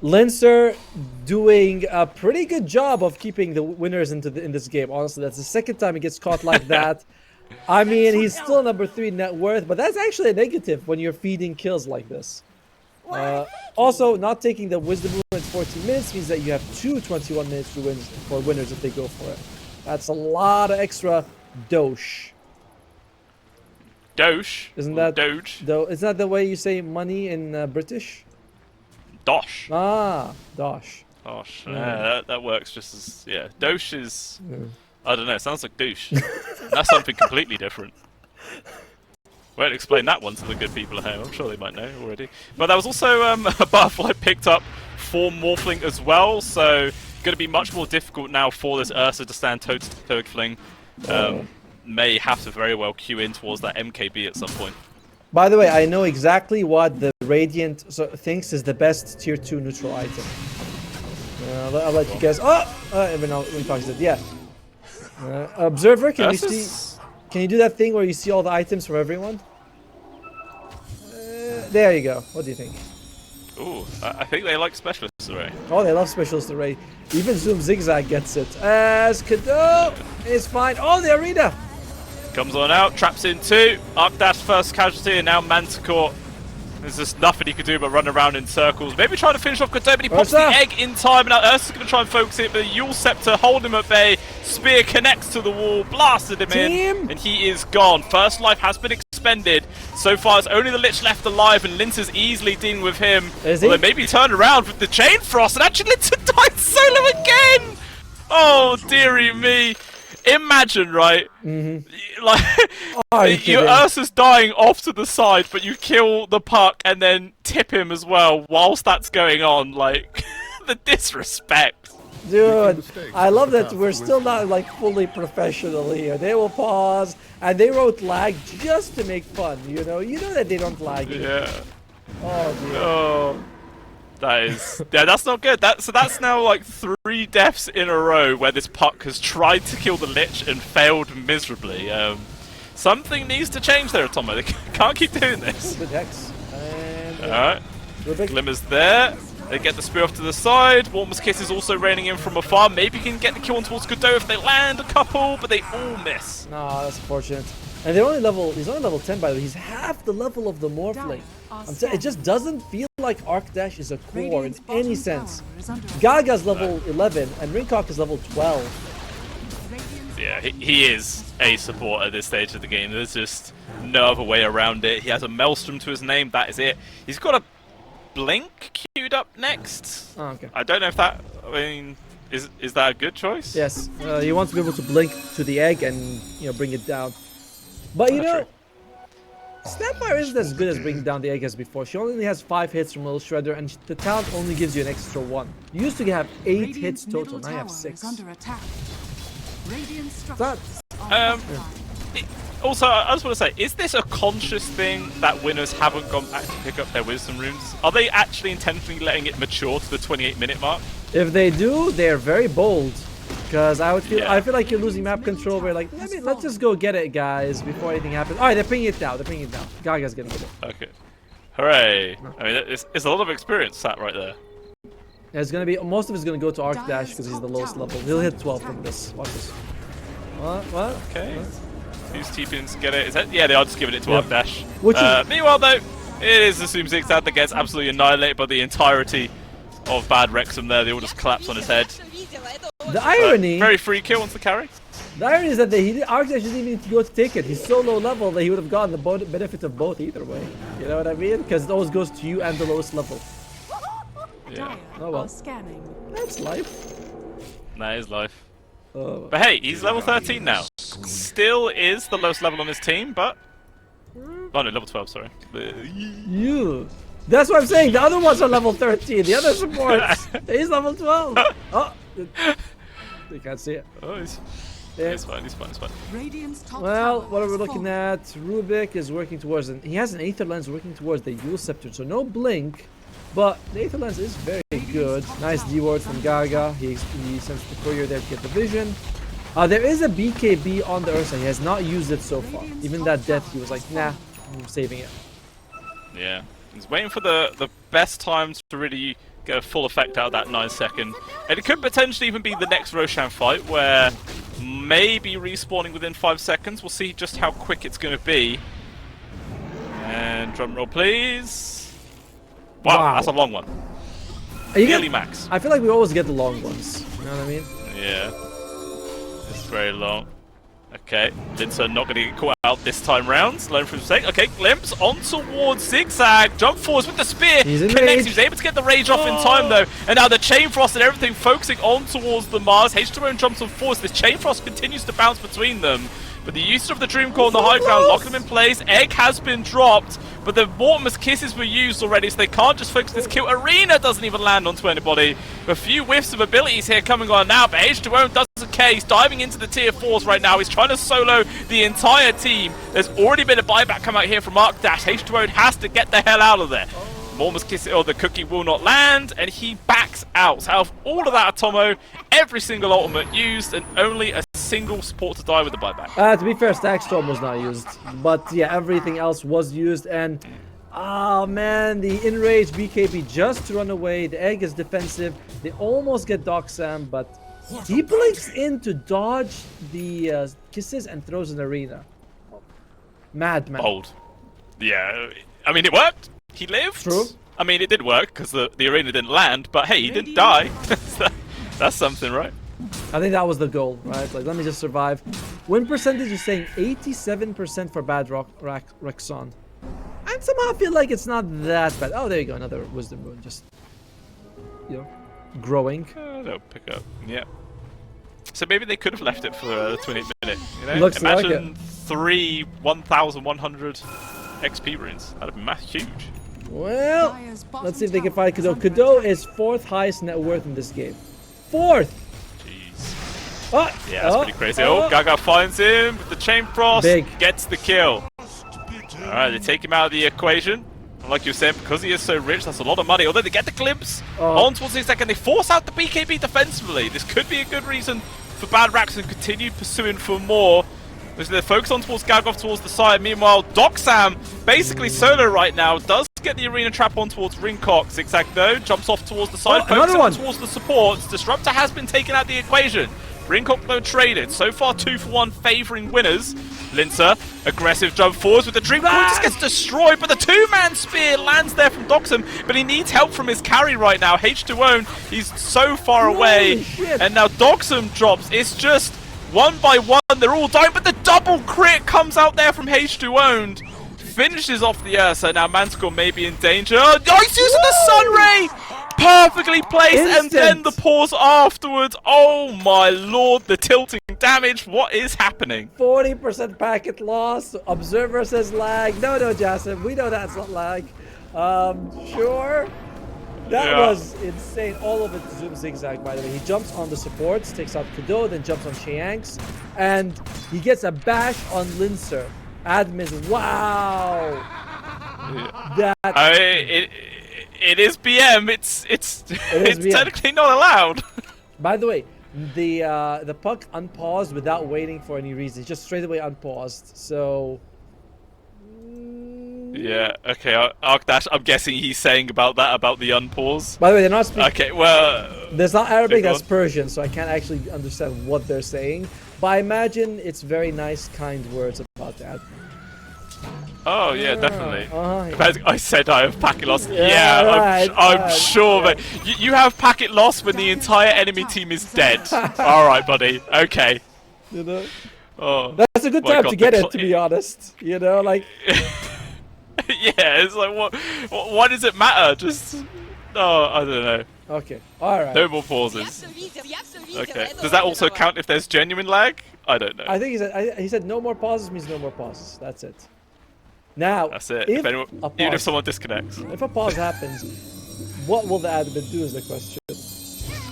Lincer doing a pretty good job of keeping the winners in this game. Honestly, that's the second time he gets caught like that. I mean, he's still number 3 net worth, but that's actually a negative when you're feeding kills like this. Also, not taking the Wisdom Rune in 14 minutes means that you have 2 21 minutes for winners if they go for it. That's a lot of extra dosh. Dosh? Isn't that Doge? Isn't that the way you say money in British? Dosh. Ah, dosh. Dosh. Yeah, that works just as... Yeah. Dosh is... I don't know, it sounds like douche. That's something completely different. Won't explain that one to the good people at home. I'm sure they might know already. But that was also a butterfly picked up for Morphling as well, so going to be much more difficult now for this Ursa to stand toe to toe with Fling. May have to very well queue in towards that MKB at some point. By the way, I know exactly what the Radiant thinks is the best tier 2 neutral item. I'll let you guess. When talks it, yeah. Observer, can you do that thing where you see all the items from everyone? There you go. What do you think? Ooh, I think they like Specialist Array. Oh, they love Specialist Array. Even Zoom Zigzag gets it. As Kado is fine. Oh, the arena! Comes on out, traps in 2. Arkdash first casualty, and now Manticore. There's just nothing he could do but run around in circles. Maybe trying to finish off Kado, but he pops the egg in time. Now Ursa's going to try and focus it, but the Yule Scepter hold him at bay. Spear connects to the wall, blasted him in, and he is gone. First life has been expended. So far, it's only the Lich left alive, and Linter's easily dealing with him. Although maybe turned around with the Chain Frost, and actually Linter died solo again! Oh, dearie me. Imagine, right? Like, your Ursa's dying off to the side, but you kill the puck and then tip him as well whilst that's going on. Like, the disrespect. Dude, I love that we're still not like fully professional here. They will pause and they wrote lag just to make fun, you know? You know that they don't lag. Yeah. Oh, dear. Oh. That is... Yeah, that's not good. So that's now like 3 deaths in a row where this puck has tried to kill the Lich and failed miserably. Something needs to change there, Atomo. They can't keep doing this. Good hex. Alright. Glimmer's there. They get the spear off to the side. Warmer's Kiss is also raining in from afar. Maybe you can get the kill on towards Godot if they land a couple, but they all miss. No, that's unfortunate. And he's only level 10 by the way. He's half the level of the Morphling. It just doesn't feel like Arkdash is a core in any sense. Gaga's level 11 and Ringcock is level 12. Yeah, he is a support at this stage of the game. There's just no other way around it. He has a Maelstrom to his name, that is it. He's got a Blink queued up next. Oh, okay. I don't know if that, I mean, is that a good choice? Yes, you want to be able to blink to the egg and, bring it down. But you know, Snapfire isn't as good as bringing down the egg as before. She only has 5 hits from Little Shredder, and the talent only gives you an extra 1. You used to have 8 hits total, now you have 6. Also, I just want to say, is this a conscious thing that winners haven't gone back to pick up their Wisdom Runes? Are they actually intentionally letting it mature to the 28-minute mark? If they do, they're very bold. Because I feel like you're losing map control. We're like, let's just go get it, guys, before anything happens. All right, they're pinging it down. Gaga's gonna get it. Okay. Hooray! I mean, it's a lot of experience sat right there. Yeah, it's gonna be most of it's gonna go to Arkdash because he's the lowest level. He'll hit 12 from this. Watch this. What? Okay. Who's TPing to get it? Yeah, they are just giving it to Arkdash. Meanwhile, though, It is the Zoom Zigzag that gets absolutely annihilated by the entirety of BadRexon there. They all just collapse on his head. The irony... Very free kill wants the carry. The irony is that Arctash didn't even need to go to take it. He's so low level that he would have gotten the benefit of both either way. You know what I mean? Because it always goes to you and the lowest level. Yeah. Oh well. That's life. That is life. But hey, he's level 13 now. Still is the lowest level on his team, but... Oh no, level 12, sorry. You. That's what I'm saying. The other ones are level 13. The other supports. He's level 12. Oh. You can't see it. Oh, he's fine, he's fine. Well, what are we looking at? Rubik is working towards... He has an Aether Lens working towards the Yule Scepter, so no Blink. But the Aether Lens is very good. Nice D-ward from Gaga. He sends the courier there to get the vision. There is a BKB on the Ursa. He has not used it so far. Even that death, he was like, nah, I'm saving it. Yeah. He's waiting for the best times to really get a full effect out of that 9 second. And it could potentially even be the next Roshan fight where maybe respawning within 5 seconds. We'll see just how quick it's going to be. And drum roll, please. Wow, that's a long one. Nearly max. I feel like we always get the long ones. You know what I mean? Yeah. It's very long. Okay, Linzer not going to get caught out this time round. Learn from mistake. Okay, glimpse on towards Zigzag. Jump forwards with the spear. Connects. He was able to get the rage off in time though. And now the chain frost and everything focusing on towards the Mars. H2O jumps on forwards. This chain frost continues to bounce between them. But the use of the Dream Core on the high ground, locking them in place. Egg has been dropped, but the Mortimer's kisses were used already, so they can't just focus this kill. Arena doesn't even land onto anybody. A few whiffs of abilities here coming on now, but H2O doesn't care. He's diving into the tier 4s right now. He's trying to solo the entire team. There's already been a buyback come out here from Arcdash. H2O has to get the hell out of there. Mortimer's kiss, or the cookie will not land, and he backs out. So out of all of that Atomo, every single ultimate used, and only a single support to die with the buyback. To be fair, Stackstorm was not used, but yeah, everything else was used, and oh man, the Enrage BKB just to run away. The Egg is defensive. They almost get Doxam, but he blinks in to dodge the kisses and throws an Arena. Madman. Bold. Yeah, I mean, it worked. He lived. True. I mean, it did work because the Arena didn't land, but hey, he didn't die. That's something, right? I think that was the goal, right? Like, let me just survive. Win percentage is saying 87% for BadRexon. And somehow I feel like it's not that bad. Oh, there you go, another Wisdom Rune, just, you know, growing. They'll pick up, yeah. So maybe they could have left it for the 20th minute, you know? Looks Imagine like it. 3 1,100 XP runes. That'd have been huge. Well, let's see if they can find Kudo. Kudo is 4th highest net worth in this game. 4th! Jeez. Oh, yeah, that's pretty crazy. Oh, Gaga finds him with the Chain Frost. Big. Gets the kill. Alright, they take him out of the equation. And like you said, because he is so rich, that's a lot of money. Although they get the glimpse on towards the second, they force out the BKB defensively. This could be a good reason for BadRexon to continue pursuing for more. They're focused on towards Gagov towards the side. Meanwhile, Doxam, basically solo right now, does get the Arena trap on towards Ringcock. Zigzag though, jumps off towards the side, focusing on towards the supports. Disruptor has been taken out of the equation. Ringcock though traded. So far 2 for 1 favouring winners. Linzer, aggressive jump forwards with the Dream Core, just gets destroyed, but the 2-man spear lands there from Doxam, but he needs help from his carry right now. H2O, he's so far away, and now Doxam drops. It's just one by one, they're all dying, but the double crit comes out there from H2O. Finishes off the Ursa. Now Manticore may be in danger. Oh, he's using the Sun Ray! Perfectly placed, and then the pause afterwards. Oh my lord, the tilting damage. What is happening? 40% packet loss. Observer says lag. No, Jassim, we know that's not lag. Sure. That was insane. All of it Zoom Zigzag, by the way. He jumps on the supports, takes out Kudo, then jumps on Chiang's, and he gets a bash on Linzer. Admins, wow. It is BM. It's technically not allowed. By the way, the puck unpaused without waiting for any reason. Just straight away unpaused. So yeah, okay, Arcdash, I'm guessing he's saying about the unpause. By the way, they're not speaking. Okay, well, there's not Arabic, that's Persian, so I can't actually understand what they're saying. But I imagine it's very nice, kind words about that. Oh yeah, definitely. Yeah. I said I have packet loss. Right, I'm sure, but you have packet loss when the entire enemy team is dead. All right, buddy. Okay. You know, Oh, that's a good time to get it. To be honest, you know, like. Yeah, it's like what? Why does it matter? Just I don't know. Okay, all right. No more pauses. Okay. Does that also count if there's genuine lag? I don't know. I think he said no more pauses means no more pauses. That's it. Now, That's it. If even if someone disconnects. If a pause happens, what will the admin do is the question.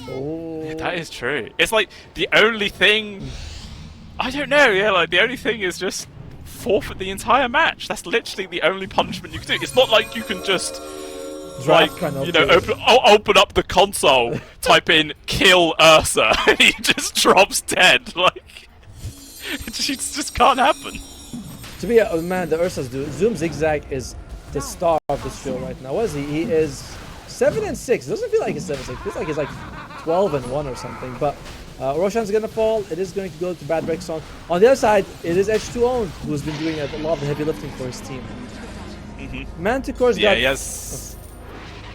Oh. Yeah, that is true. It's like the only thing. I don't know. Yeah, like the only thing is just forfeit the entire match. That's literally the only punishment you can do. It's not like you can just. Like, you know, open up the console, type in "kill Ursa," and he just drops dead. Like, it just can't happen. To be man, the Ursa's do. Zoom Zigzag is the star of the show right now. What is he? He is 7-6. Doesn't feel like he's 7-6. Feels like he's like 12-1 or something. But Roshan's gonna fall. It is going to go to BadRexon. On the other side, it is Edge2 owned, who's been doing a lot of the heavy lifting for his team. Manticore's got. He has.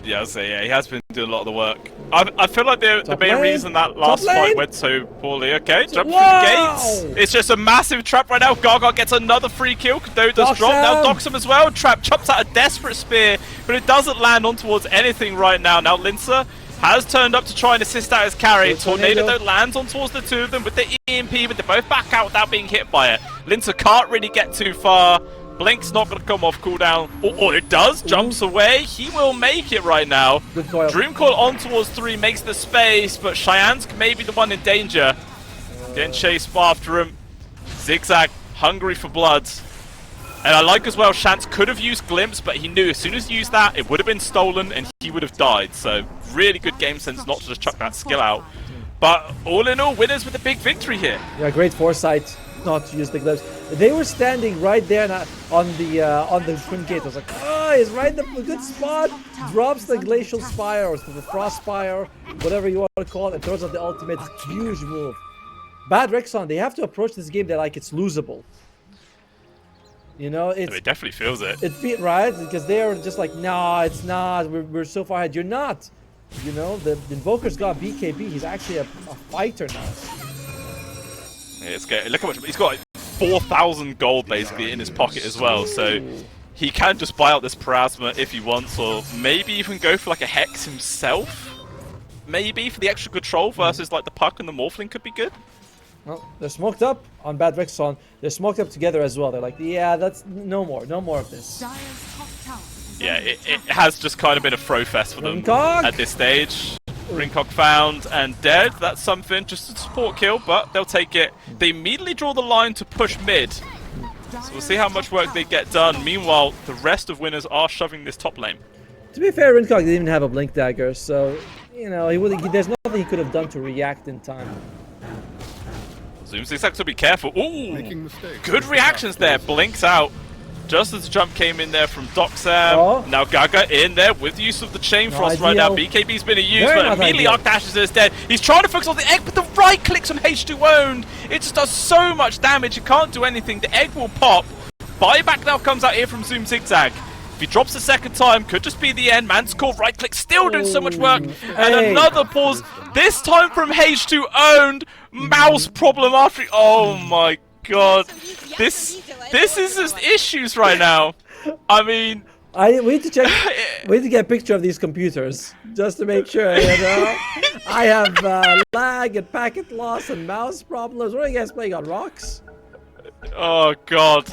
Yeah, I'll say, he has been doing a lot of the work. I feel like the main reason that last fight went so poorly. Okay, jump through the gates. It's just a massive trap right now. Gaga gets another free kill. Kado does drop. Now docks him as well. Trap chops out a desperate spear, but it doesn't land on towards anything right now. Now Linsa has turned up to try and assist out his carry. Tornado though lands on towards the two of them with the EMP, but they both back out without being hit by it. Linsa can't really get too far. Blink's not going to come off cooldown. Or it does. Jumps away. He will make it right now. Dreamcoil on towards 3 makes the space, but Cheyenne's maybe the one in danger. Getting chased after him. Zigzag, hungry for blood. And I like as well, Shantz could have used Glimpse, but he knew as soon as he used that, it would have been stolen and he would have died. So really good game sense not to just chuck that skill out. But all in all, winners with a big victory here. Yeah, great foresight not to use the Glimpse. They were standing right there on the twin gate. I was like, he's right in the good spot. Drops the Glacial Spire or the Frost Spire, whatever you want to call it, and throws out the ultimate. Huge move. BadRexon, they have to approach this game like it's losable. You know, it definitely feels it. It feels right because they are just like, no, it's not. We're so far ahead. You're not. You know, the Invoker's got BKB. He's actually a fighter now. Yeah, it's good. Look how much he's got. Like 4,000 gold basically in his pocket as well. So he can just buy out this Parasma if he wants, or maybe even go for like a Hex himself. Maybe for the extra control versus like the Puck and the Morphling could be good. Well, they're smoked up on BadRexon. They're smoked up together as well. They're like, yeah, that's no more of this. Yeah, it has just kind of been a throw fest for them at this stage. Ringcock found and dead. That's something, just a support kill, but they'll take it. They immediately draw the line to push mid. So we'll see how much work they get done. Meanwhile, the rest of winners are shoving this top lane. To be fair, Ringcock didn't even have a Blink Dagger, so, you know, there's nothing he could have done to react in time. Zoom Zigzag to be careful. Ooh, good reactions there. Blinks out. Just as the jump came in there from Doxam. Now Gaga in there with the use of the Chain Frost right now. BKB's been used, but immediately Arc dashes is dead. He's trying to focus on the egg, but the right clicks on H2 owned. It just does so much damage. You can't do anything. The egg will pop. Buyback now comes out here from Zoom Zigzag. If he drops a second time, could just be the end. Manticore right click still doing so much work. And another pause. This time from H2 owned. Mouse problem after. Oh my god. This is just issues right now. I mean, we need to check. We need to get a picture of these computers just to make sure. You know, I have lag and packet loss and mouse problems. What are you guys playing on rocks? Oh god,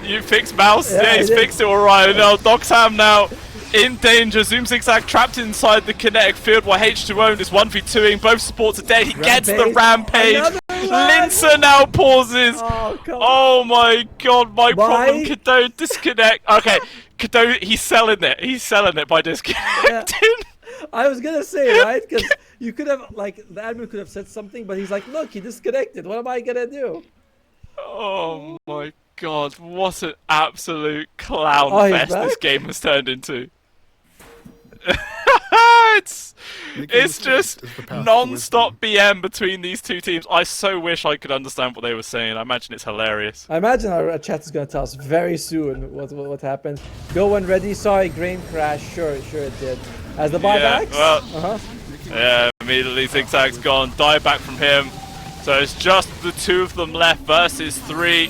you fixed mouse. Yeah, he's fixed it all right. Now Doxam now in danger. Zoom Zigzag trapped inside the kinetic field while H2 owned is 1v2ing. Both supports are dead. He gets the rampage. Linsa now pauses. Oh my god, my problem. Kado disconnect. Okay, Kado, he's selling it. He's selling it by disconnecting. Yeah. I was gonna say, right? Because you could have, like, the admin could have said something, but he's like, look, he disconnected. What am I gonna do? Oh my god, what an absolute clown fest this game has turned into. sides. It's just non-stop BM between these two teams. I so wish I could understand what they were saying. I imagine it's hilarious. I imagine our chat is going to tell us very soon what happened. Go when ready. Sorry, grain crash. Sure it did. As the buybacks? Yeah, well, yeah, immediately Zigzag's gone. Die back from him. So it's just the two of them left versus 3.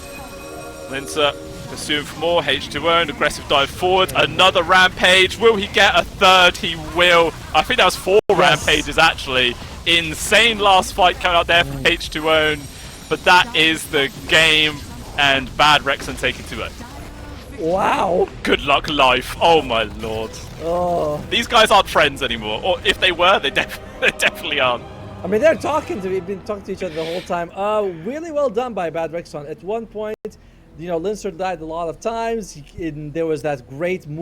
Linsa pursuing for more. H2O, an aggressive dive forward. Another rampage. Will he get a third? He will. I think that was 4 rampages actually. Insane last fight coming out there from H2O. But that is the game. And BadRexon taking 2-0. Wow. Good luck, life. Oh my lord. Oh. These guys aren't friends anymore. Or if they were, they definitely aren't. I mean, they're talking to me. We've been talking to each other the whole time. Really well done by BadRexon. At one point, you know, Linser died a lot of times. There was that great move